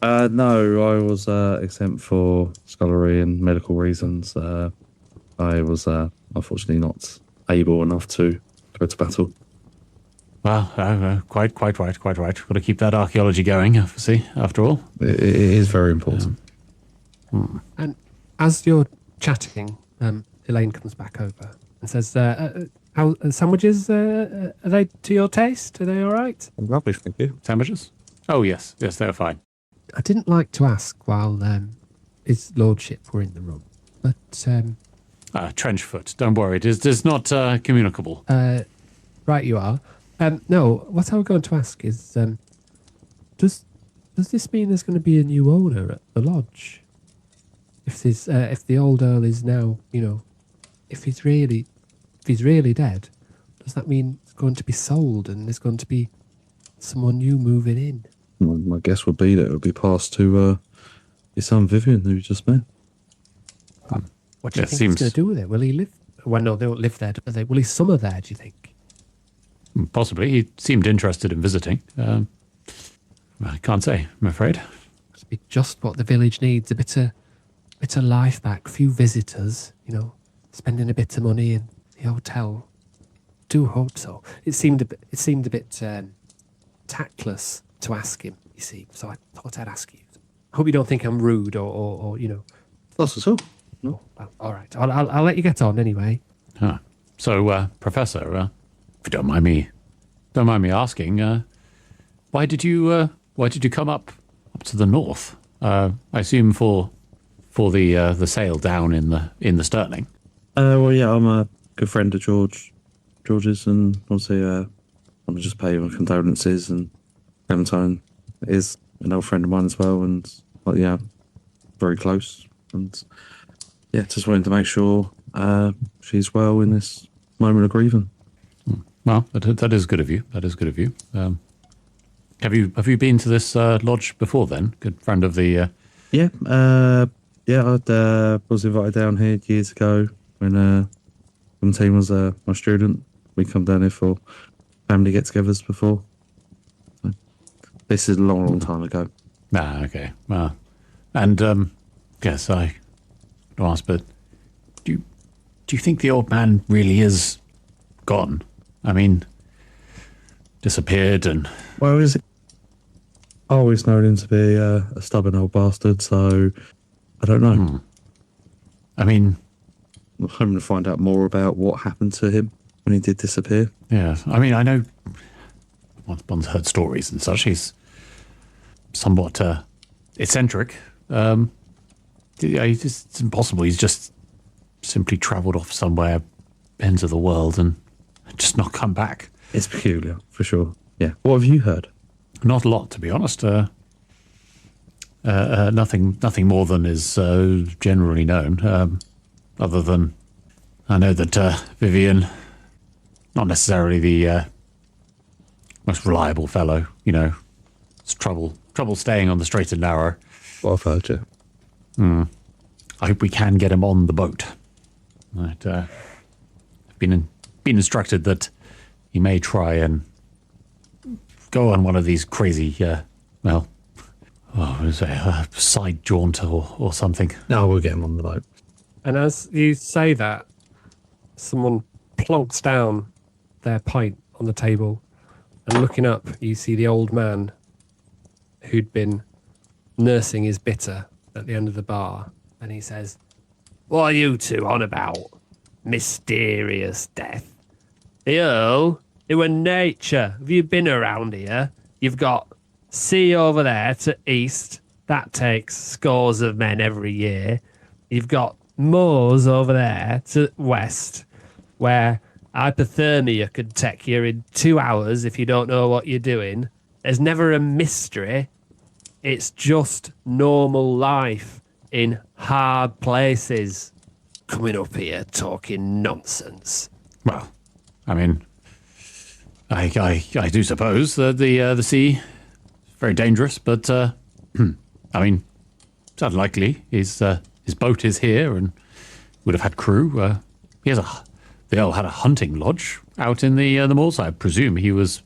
No, I was exempt for scholarly and medical reasons. I was unfortunately not able enough to go to battle. Well, quite right. Got to keep that archaeology going, obviously, after all. It is very important. And as you're chatting, Elaine comes back over and says, "How sandwiches? Are they to your taste? Are they all right?" Lovely, thank you. Sandwiches? Oh, yes, they're fine. I didn't like to ask while his lordship were in the room, but Trench foot. Don't worry, it is not communicable. right you are. No, what I was going to ask is, does this mean there's going to be a new owner at the lodge? If the old Earl is now, if he's really dead, does that mean it's going to be sold and there's going to be someone new moving in? My guess would be that it would be passed to your son Vyvyan, who you just met. What do you think he's going to do with it? Will he live? Well, no, they don't live there, do they? Will he summer there, do you think? Possibly. He seemed interested in visiting. I can't say, I'm afraid. Must be just what the village needs. A bit of life back, a few visitors, spending a bit of money in the hotel. Do hope so. It seemed a bit tactless to ask him, you see, so I thought I'd ask you. I hope you don't think I'm rude or Not at all. No. Well, all right. I'll let you get on anyway. So, Professor, if you don't mind me asking, why did you come up to the north? I assume for the sail down in the Sterling. Well, yeah, I'm a good friend of George's, and obviously, I'm just paying my condolences. And Clementine is an old friend of mine as well, and yeah, very close. And yeah, just wanted to make sure she's well in this moment of grieving. Well, that is good of you. Have you been to this lodge before then? Good friend of the... Yeah, I was invited down here years ago when Clementine was my student. We come down here for family get-togethers before. So, this is a long time ago. Okay. Well, and yes, I to ask, but do you think the old man really is gone? I mean, disappeared and... Well, is it? I always known him to be a stubborn old bastard, so I don't know. I mean... I'm hoping to find out more about what happened to him when he did disappear. Yeah, I mean, I know one's heard stories and such. He's somewhat eccentric. It's impossible. He's just simply travelled off somewhere, ends of the world, and just not come back. It's peculiar, for sure. Yeah. What have you heard? Not a lot, to be honest. Nothing more than is generally known. Other than I know that Vyvyan, not necessarily the most reliable fellow, it's trouble staying on the straight and narrow. What I've heard, yeah. I hope we can get him on the boat. I've been instructed that he may try and go on one of these crazy, side jaunt or something. No, we'll get him on the boat. And as you say that, someone plonks down their pint on the table, and looking up, you see the old man who'd been nursing his bitter at the end of the bar, and he says, "What are you two on about? Mysterious death. The Earl, it were nature. Have you been around here? You've got sea over there to east. That takes scores of men every year. You've got moors over there to west, where hypothermia could take you in 2 hours if you don't know what you're doing. There's never a mystery. It's just normal life in hard places. Coming up here talking nonsense." Well, I mean, I do suppose that the sea is very dangerous, but I mean, it's unlikely. His boat is here and would have had crew. The Earl had a hunting lodge out in the moors. I presume he was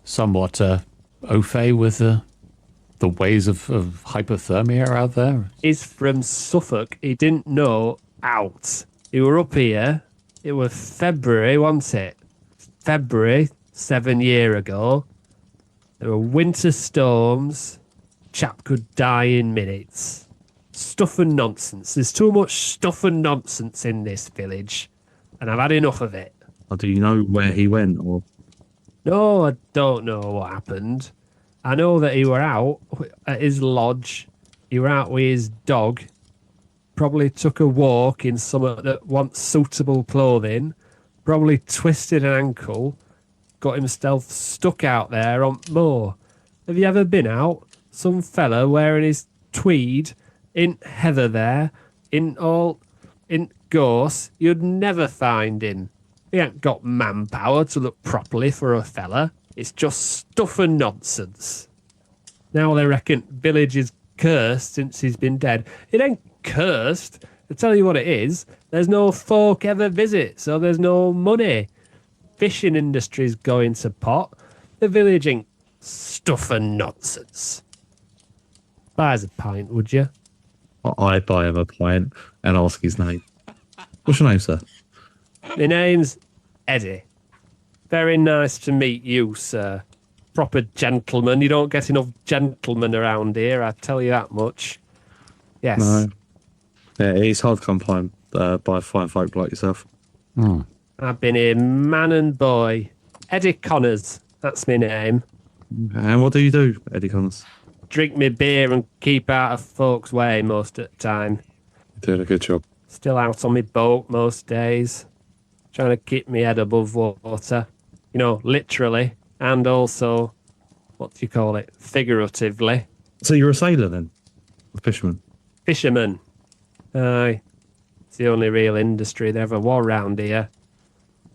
somewhat au fait with the ways of hypothermia out there. He's from Suffolk. He didn't know out. He were up here. It was February, wasn't it? February, 7 years ago. There were winter storms. Chap could die in minutes. Stuff and nonsense. There's too much stuff and nonsense in this village, and I've had enough of it. Or do you know where he went? Or No, I don't know what happened. I know that he were out at his lodge. He were out with his dog. Probably took a walk in somewhere that wants suitable clothing. Probably twisted an ankle. Got himself stuck out there on moor. Have you ever been out? Some fella wearing his tweed in heather there, in gorse. You'd never find him. He ain't got manpower to look properly for a fella. It's just stuff and nonsense. Now they reckon village is cursed since he's been dead. It ain't cursed. I tell you what it is. There's no folk ever visit, so there's no money. Fishing industry's going to pot. The village ain't stuff and nonsense. Buy us a pint, would you? I'd buy him a pint and ask his name. What's your name, sir? My name's Eddie. Very nice to meet you, sir. Proper gentleman. You don't get enough gentlemen around here, I tell you that much. Yes. No. Yeah, it's hard to come by fine folk like yourself. I've been here man and boy. Eddie Connors, that's my name. And what do you do, Eddie Connors? Drink me beer and keep out of folks' way most of the time. You're doing a good job. Still out on my boat most days. Trying to keep my head above water. You know, literally. And also, what do you call it? Figuratively. So you're a sailor then? A fisherman? Fisherman. Aye. It's the only real industry there ever was round here.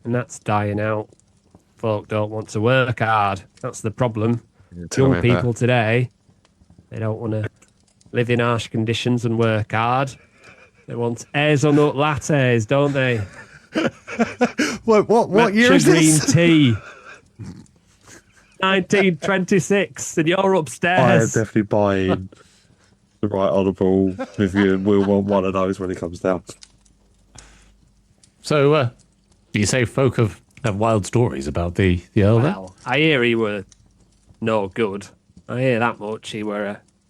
And that's dying out. Folk don't want to work hard. That's the problem. Young people today, they don't want to live in harsh conditions and work hard. They want hazelnut lattes, don't they? What year is green this? tea. 1926, and you're I'm upstairs. definitely buying The right honourable Vyvyan Wilmot, one of those when he comes down. So, you say folk have wild stories about the Earl there? Well, I hear he were no good. I hear that much. He were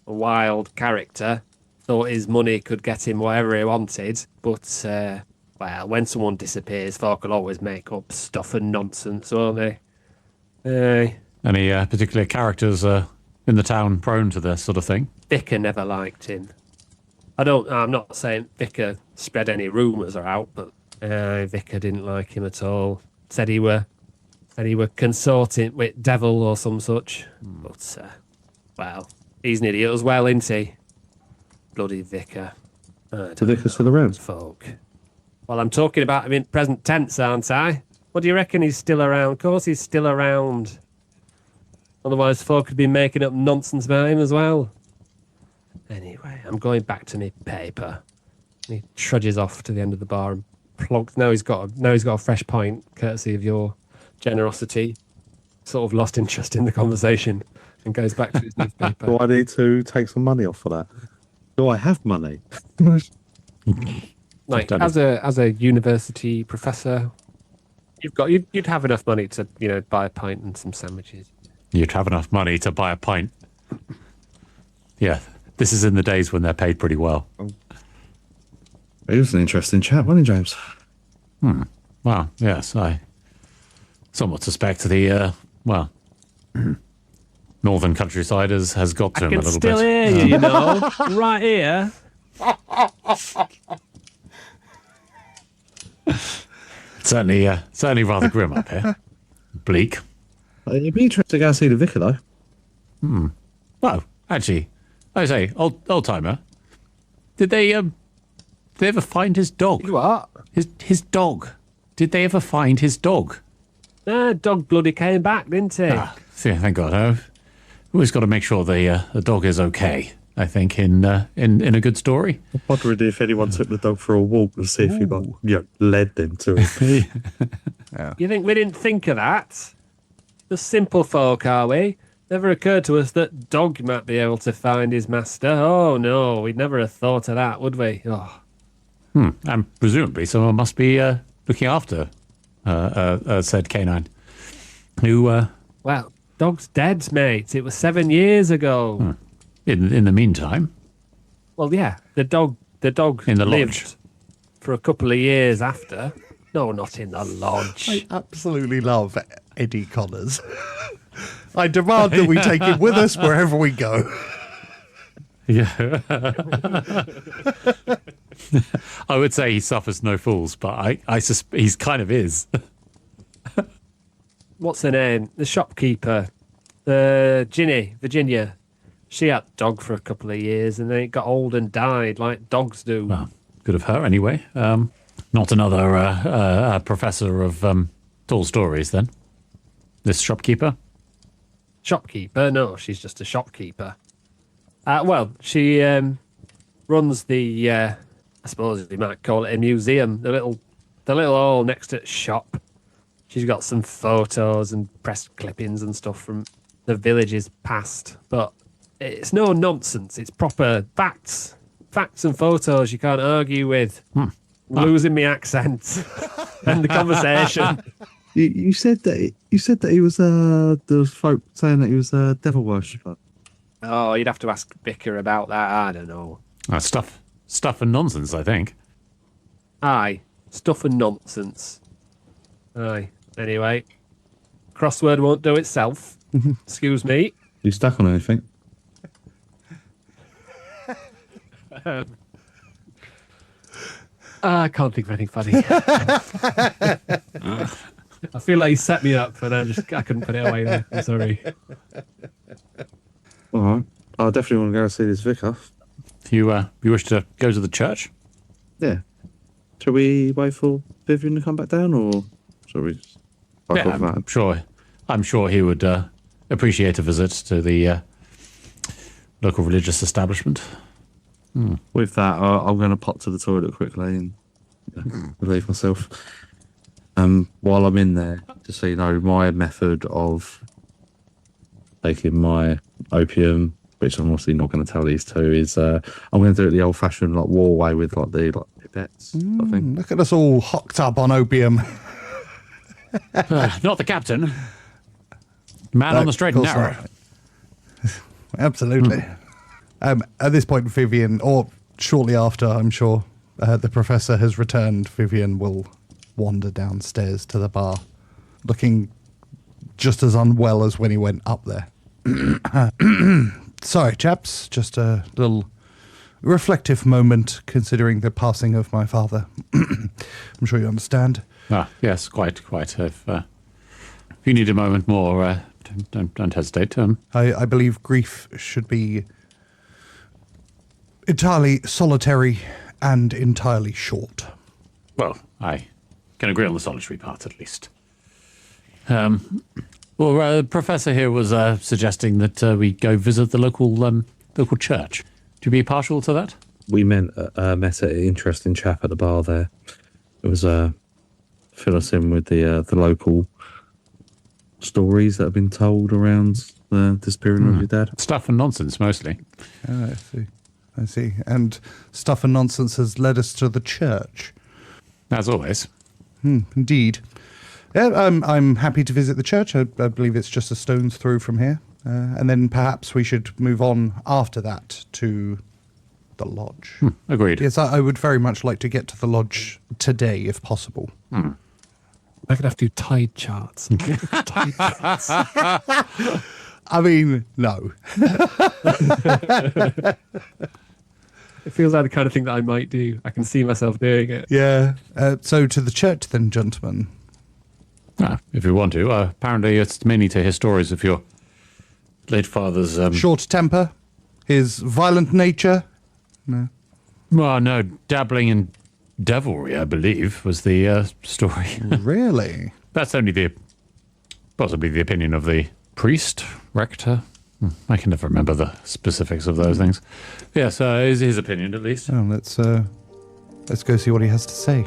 a wild character. Thought his money could get him whatever he wanted. But, well, when someone disappears, folk will always make up stuff and nonsense, won't they? Any particular characters in the town prone to this sort of thing? Vicar never liked him. I'm not saying Vicar spread any rumours out, but Vicar didn't like him at all. Said he were consorting with devil or some such. But, well, he's an idiot as well, isn't he? Bloody Vicar. The Vicar's still around. Folk. Well, I'm talking about him in present tense, aren't I? What do you reckon he's still around? Of course he's still around. Otherwise, folk could be making up nonsense about him as well. Anyway, I'm going back to my paper. He trudges off to the end of the bar and plonks. Now he's got a fresh pint, courtesy of your generosity. Sort of lost interest in the conversation and goes back to his newspaper. Do I need to take some money off for that? Do I have money? Like as a university professor, you'd have enough money to buy a pint and some sandwiches. You'd have enough money to buy a pint. Yeah, this is in the days when they're paid pretty well. It was an interesting chat, wasn't it, James? Well, yes, I somewhat suspect the northern countryside has got to him a little bit. I can still hear you, you know, right here. Certainly rather grim up here. Bleak. It'd be interesting to go see the Vicar, though. Well, actually, I say, old timer. Did they ever find his dog? What? His dog. Did they ever find his dog? Dog bloody came back, didn't he? Thank God. I've always got to make sure the dog is okay. I think in a good story. I'm wondering if anyone took the dog for a walk to see if he led them to it. You think we didn't think of that? The simple folk, are we? Never occurred to us that dog might be able to find his master. Oh no, we'd never have thought of that, would we? Oh. And presumably someone must be looking after said canine. Who? Well, dog's dead, mate. It was 7 years ago. In the meantime. Well, yeah, the dog in the lived lodge for a couple of years after. No, not in the lodge. I absolutely love Eddie Connors. I demand that we take him with us wherever we go. Yeah. I would say he suffers no fools, but I suspect he's kind of is. What's her name? The shopkeeper. Ginny, Virginia. She had a dog for a couple of years and then it got old and died like dogs do. Well, good of her anyway. Not another professor of tall stories then. This shopkeeper? Shopkeeper? No, she's just a shopkeeper. Well, she runs the, I suppose you might call it a museum, the little hall next to the shop. She's got some photos and press clippings and stuff from the villages past, but it's no nonsense. It's proper facts and photos you can't argue with. Losing me accent and the conversation. You said that he was there was folk saying that he was a devil worshipper. Oh, you'd have to ask Vicar about that. I don't know. Stuff and nonsense, I think. Aye, stuff and nonsense. Aye. Anyway, crossword won't do itself. Excuse me. You stuck on anything? I can't think of anything funny. I feel like he set me up, and I couldn't put it away there. I'm sorry. All right. I definitely want to go see this vicar. You wish to go to the church? Yeah. Shall we wait for Vyvyan to come back down, or shall we just fuck off that? I'm sure he would appreciate a visit to the local religious establishment. With that, I'm going to pop to the toilet quickly and relieve myself. While I'm in there, just so you know, my method of taking my opium which I'm obviously not going to tell these two, is I'm going to do it the old-fashioned like war way with like the pipettes. I think. Look at us all hocked up on opium. Not the captain. Man on the straight and narrow. Absolutely. At this point, Vyvyan, or shortly after, I'm sure, the professor has returned, Vyvyan will wander downstairs to the bar, looking just as unwell as when he went up there. Sorry, chaps, just a little reflective moment considering the passing of my father. I'm sure you understand. Ah, yes, quite. If you need a moment more, don't hesitate. I believe grief should be entirely solitary and entirely short. Well, I can agree on the solitary part, at least. Well, Professor here was suggesting that we go visit the local church. Do you be partial to that? We met an interesting chap at the bar there. It was fill us in with the local stories that have been told around the disappearing of your dad. Stuff and nonsense, mostly. I see. And stuff and nonsense has led us to the church. As always. Indeed. Yeah, I'm happy to visit the church. I believe it's just a stone's throw from here. And then perhaps we should move on after that to the lodge. Agreed. Yes, I would very much like to get to the lodge today, if possible. I'm going to have to do tide charts. Tide charts. I mean, no. It feels like the kind of thing that I might do. I can see myself doing it. Yeah. So to the church then, gentlemen. If you want to. Apparently it's mainly to hear stories of your late father's... Short temper? His violent nature? No. Well, no, dabbling in devilry, I believe, was the story. Really? That's only possibly the opinion of the priest, rector. I can never remember the specifics of those things. Yes, is his opinion at least. Oh, let's go see what he has to say.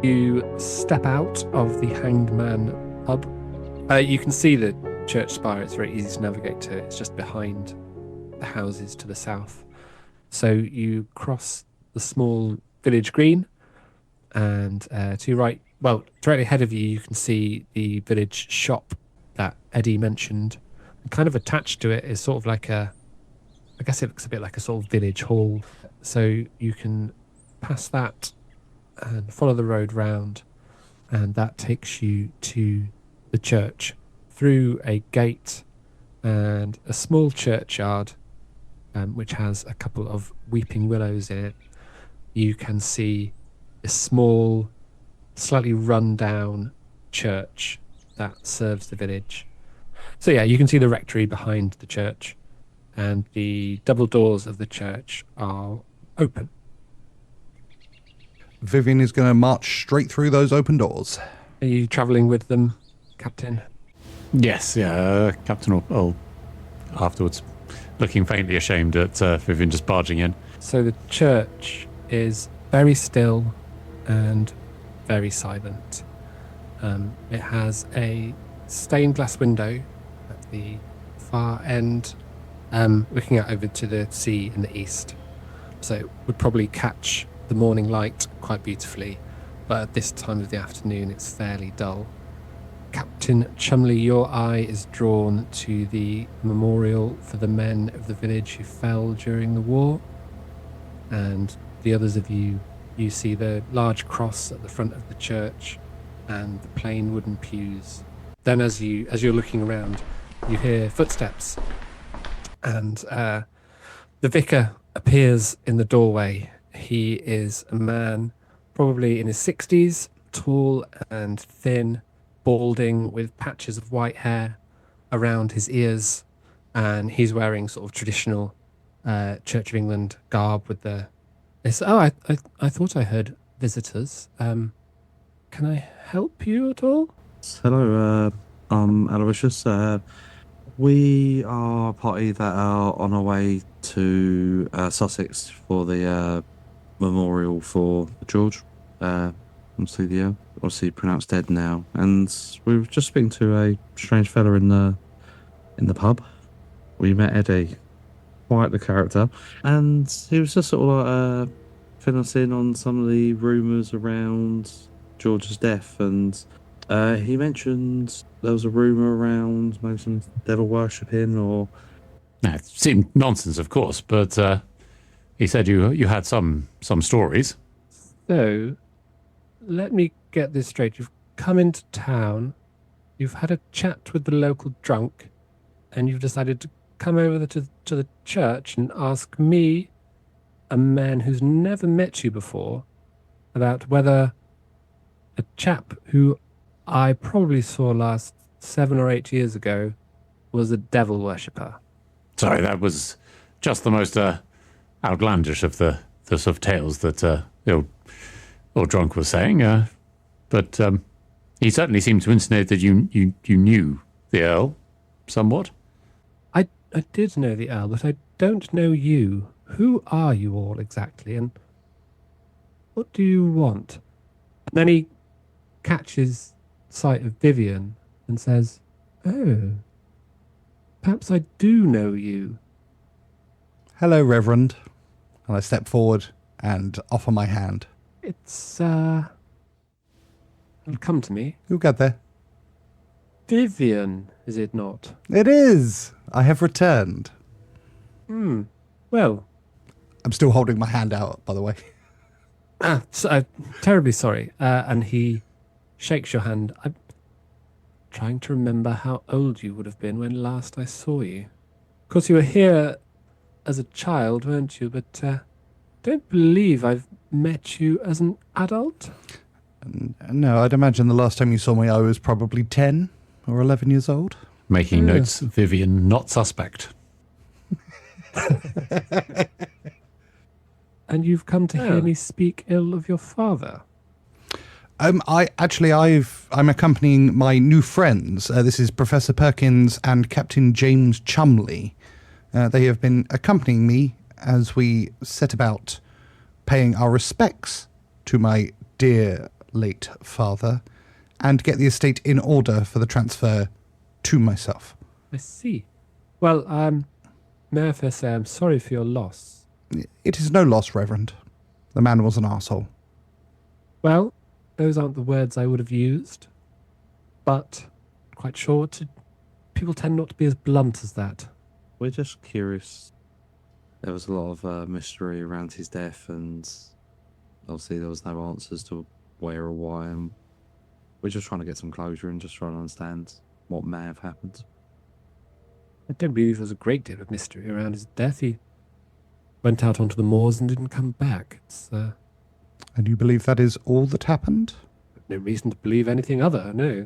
You step out of the Hanged Man pub. You can see the church spire. It's very easy to navigate to. It's just behind the houses to the south. So you cross the small village green, and to your right, well, directly ahead of you, you can see the village shop that Eddie mentioned. And kind of attached to it is sort of like I guess it looks a bit like a sort of village hall. So you can pass that and follow the road round, and that takes you to the church through a gate and a small churchyard, which has a couple of weeping willows in it. You can see a small, slightly run-down church that serves the village. So yeah, you can see the rectory behind the church, and the double doors of the church are open. Vyvyan is going to march straight through those open doors. Are you travelling with them, Captain? Yes, yeah, Captain will afterwards, looking faintly ashamed at Vyvyan just barging in. So the church is very still and very silent. It has a stained glass window at the far end, looking out over to the sea in the east. So it would probably catch the morning light quite beautifully, but at this time of the afternoon it's fairly dull. Captain Chomodeley, your eye is drawn to the memorial for the men of the village who fell during the war, and the others of you see the large cross at the front of the church and the plain wooden pews. Then as you're looking around, you hear footsteps, and the vicar appears in the doorway. He is a man probably in his 60s, tall and thin, balding with patches of white hair around his ears, and he's wearing sort of traditional Church of England garb with the... I thought I heard visitors. Can I help you at all? Hello, Aloyicius. We are a party that are on our way to Sussex for the memorial for George. Obviously pronounced dead now. And we were just speaking to a strange fella in the pub. We met Eddie, quite the character, and he was just sort of filling us in on some of the rumours around George's death. And he mentioned there was a rumour around maybe some devil worshipping or... Now, it seemed nonsense, of course, but he said you had some stories. So, let me get this straight. You've come into town, you've had a chat with the local drunk, and you've decided to come over to the church and ask me, a man who's never met you before, about whether a chap who I probably saw last 7 or 8 years ago was a devil worshipper. Sorry, that was just the most outlandish of the sort of tales that the old drunk was saying. But he certainly seemed to insinuate that you knew the Earl somewhat. I did know the Earl, but I don't know you. Who are you all exactly, and what do you want? And then he catches sight of Vyvyan and says, "Oh, perhaps I do know you." Hello, Reverend. And I step forward and offer my hand. It'll come to me. You'll get there. Vyvyan, is it not? It is. I have returned. Well, I'm still holding my hand out, by the way. Terribly sorry. And he shakes your hand. I'm trying to remember how old you would have been when last I saw you. Of course, you were here as a child, weren't you? But don't believe I've met you as an adult. No, I'd imagine the last time you saw me, I was probably 10 or 11 years old. Making notes, Vyvyan not suspect. And you've come to hear me speak ill of your father. I'm accompanying my new friends. This is Professor Parkins and Captain James Chumley. They have been accompanying me as we set about paying our respects to my dear late father and get the estate in order for the transfer to myself. I see. Well, may I first say I'm sorry for your loss. It is no loss, Reverend. The man was an arsehole. Well, those aren't the words I would have used, but quite sure people tend not to be as blunt as that. We're just curious. There was a lot of mystery around his death, and obviously there was no answers to where or why, and we're just trying to get some closure and just trying to understand what may have happened. I don't believe there's a great deal of mystery around his death. He went out onto the moors and didn't come back. And you believe that is all that happened? No reason to believe anything other, no.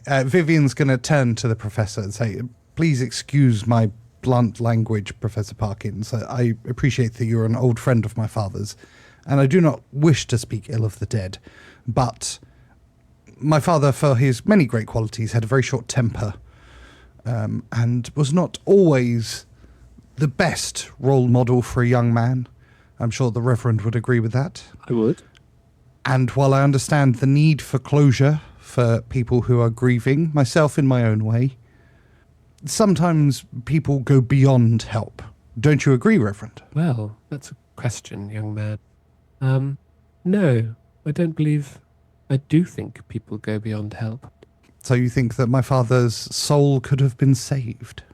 Vyvyan's going to turn to the professor and say, "Please excuse my blunt language, Professor Parkins. I appreciate that you're an old friend of my father's, and I do not wish to speak ill of the dead, but my father, for his many great qualities, had a very short temper, and was not always the best role model for a young man. I'm sure the Reverend would agree with that. I would. And while I understand the need for closure for people who are grieving, myself in my own way, sometimes people go beyond help. Don't you agree, Reverend?" Well, that's a question, young man. No, I don't believe... I do think people go beyond help. So you think that my father's soul could have been saved?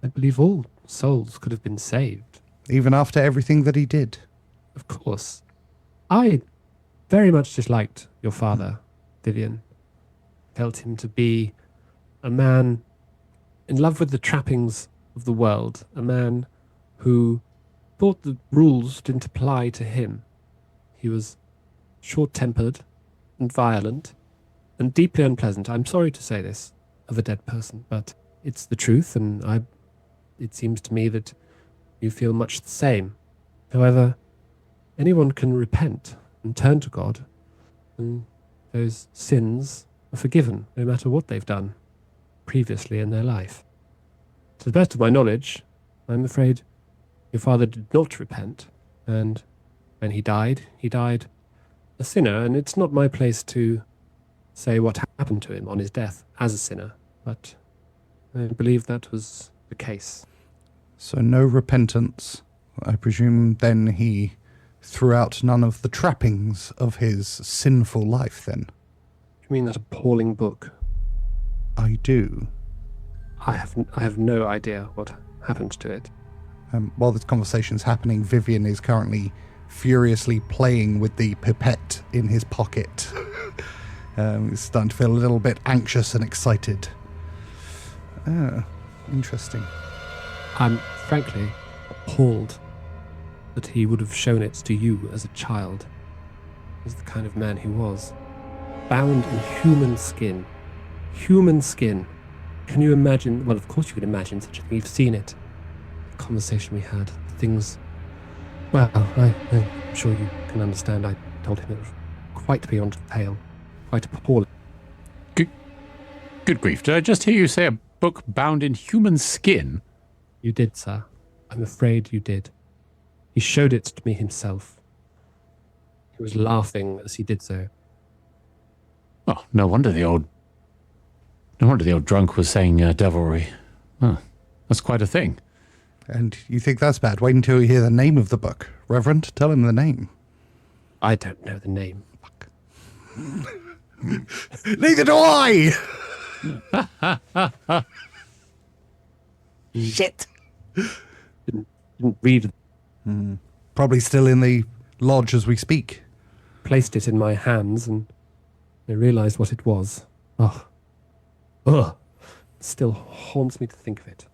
I believe all souls could have been saved. Even after everything that he did? Of course. I very much disliked your father, Vyvyan. Felt him to be a man in love with the trappings of the world, a man who thought the rules didn't apply to him. He was short-tempered and violent and deeply unpleasant. I'm sorry to say this of a dead person, but it's the truth, and it seems to me that you feel much the same. However, anyone can repent and turn to God, and those sins are forgiven, no matter what they've done previously in their life. To the best of my knowledge, I'm afraid your father did not repent, and When he died a sinner, and it's not my place to say what happened to him on his death as a sinner, but I believe that was the case. So no repentance. I presume then he threw out none of the trappings of his sinful life then? You mean that appalling book? I do. I have no idea what happened to it. While this conversation's happening, Vyvyan is currently furiously playing with the pipette in his pocket. He's starting to feel a little bit anxious and excited. Interesting. I'm frankly appalled that he would have shown it to you as a child. He's the kind of man he was. Bound in human skin. Human skin. Can you imagine? Well, of course you can imagine such a thing. You've seen it. The conversation we had. Things. Well, I'm sure you can understand. I told him it was quite beyond the pale. Quite appalling. Good grief. Did I just hear you say a book bound in human skin? You did, sir. I'm afraid you did. He showed it to me himself. He was laughing as he did so. Oh, no wonder the old drunk was saying devilry. Oh, that's quite a thing. And you think that's bad? Wait until you hear the name of the book. Reverend, tell him the name. I don't know the name. Fuck. Neither do I! Shit. Didn't read. Probably still in the lodge as we speak. Placed it in my hands and I realised what it was. Ugh. Still haunts me to think of it.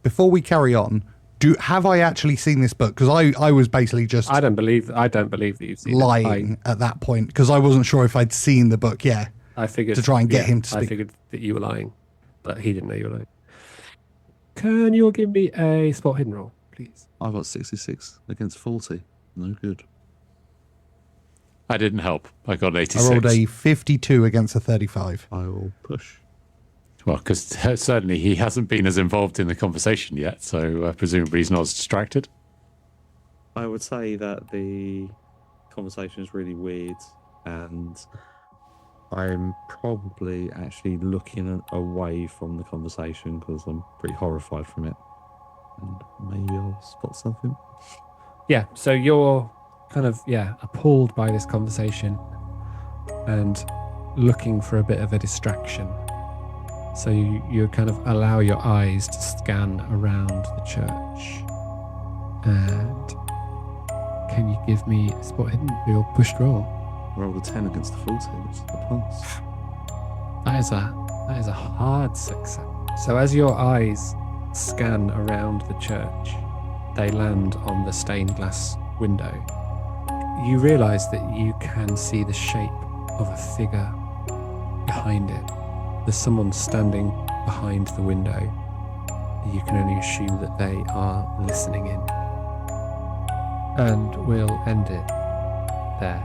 Before we carry on, have I actually seen this book? Because I was basically just I don't believe that you've seen lying it. at that point because I wasn't sure if I'd seen the book. Yeah, I figured to try and get him to speak. I figured that you were lying, but he didn't know you were lying. Can you give me a spot hidden roll, please? I got 66 against 40. No good. I didn't help. I got an 86. I rolled a 52 against a 35. I will push. Well, because certainly he hasn't been as involved in the conversation yet, so presumably he's not as distracted. I would say that the conversation is really weird, and I'm probably actually looking away from the conversation because I'm pretty horrified from it. And maybe I'll spot something. Yeah, so you're kind of, appalled by this conversation and looking for a bit of a distraction. So you kind of allow your eyes to scan around the church. And can you give me a spot hidden for your pushed roll? I rolled a 10 against the 40, which is the plus. That is a hard success. So as your eyes scan around the church, they land on the stained glass window. You realise that you can see the shape of a figure behind it. There's someone standing behind the window. You can only assume that they are listening in. And we'll end it there.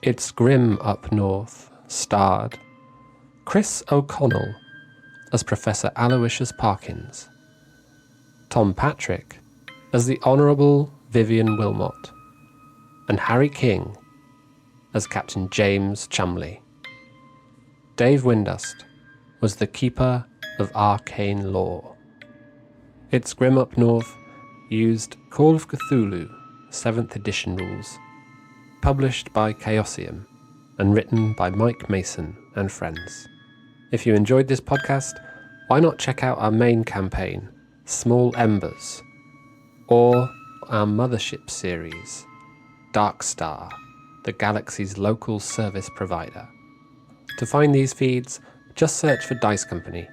It's Grim Up North starred Chris O'Connell as Professor Aloyicius Parkins, Tom Patrick as the Honourable Vyvyan Wilmot, and Harry King as Captain James Chumley. Dave Windust was the Keeper of Arcane Lore. It's Grim Up North used Call of Cthulhu 7th edition rules, published by Chaosium and written by Mike Mason and friends. If you enjoyed this podcast, why not check out our main campaign, Small Embers, or our Mothership series, Dark Star, the galaxy's local service provider. To find these feeds, just search for Dice Company,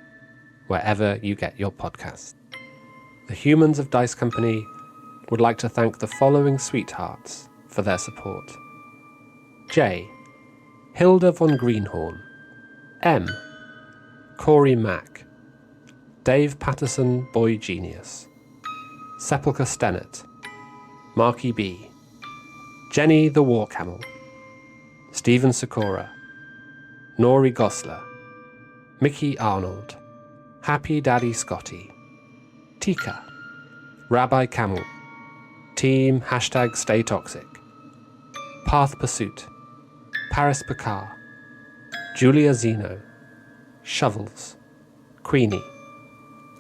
wherever you get your podcasts. The humans of Dice Company would like to thank the following sweethearts for their support. J. Hilda von Greenhorn. M. Corey Mack. Dave Patterson, Boy Genius. Sepulchre Stennett. Marky B. Jenny the War Camel. Stephen Sikora. Nori Gosler. Mickey Arnold. Happy Daddy Scotty. Tika. Rabbi Camel. Team #StayToxic. Path Pursuit. Paris Picard. Julia Zeno. Shovels. Queenie.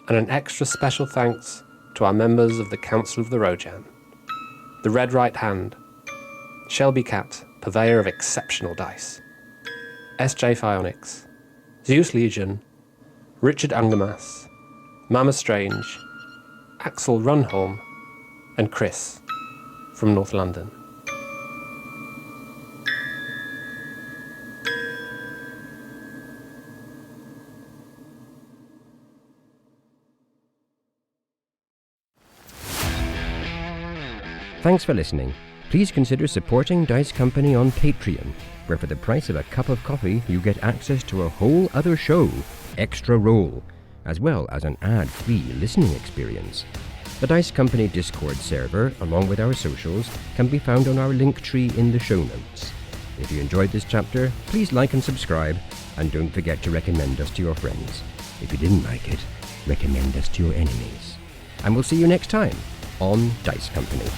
And an extra special thanks to our members of the Council of the Rojan. The Red Right Hand. Shelby Cat, purveyor of exceptional dice. S.J. Phionics. Zeus Legion. Richard Angermas. Mama Strange. Axel Runholm. And Chris from North London. Thanks for listening. Please consider supporting Dice Company on Patreon, where for the price of a cup of coffee you get access to a whole other show, Extra Roll, as well as an ad-free listening experience. The Dice Company Discord server, along with our socials, can be found on our link tree in the show notes. If you enjoyed this chapter, please like and subscribe, and don't forget to recommend us to your friends. If you didn't like it, recommend us to your enemies. And we'll see you next time on Dice Company.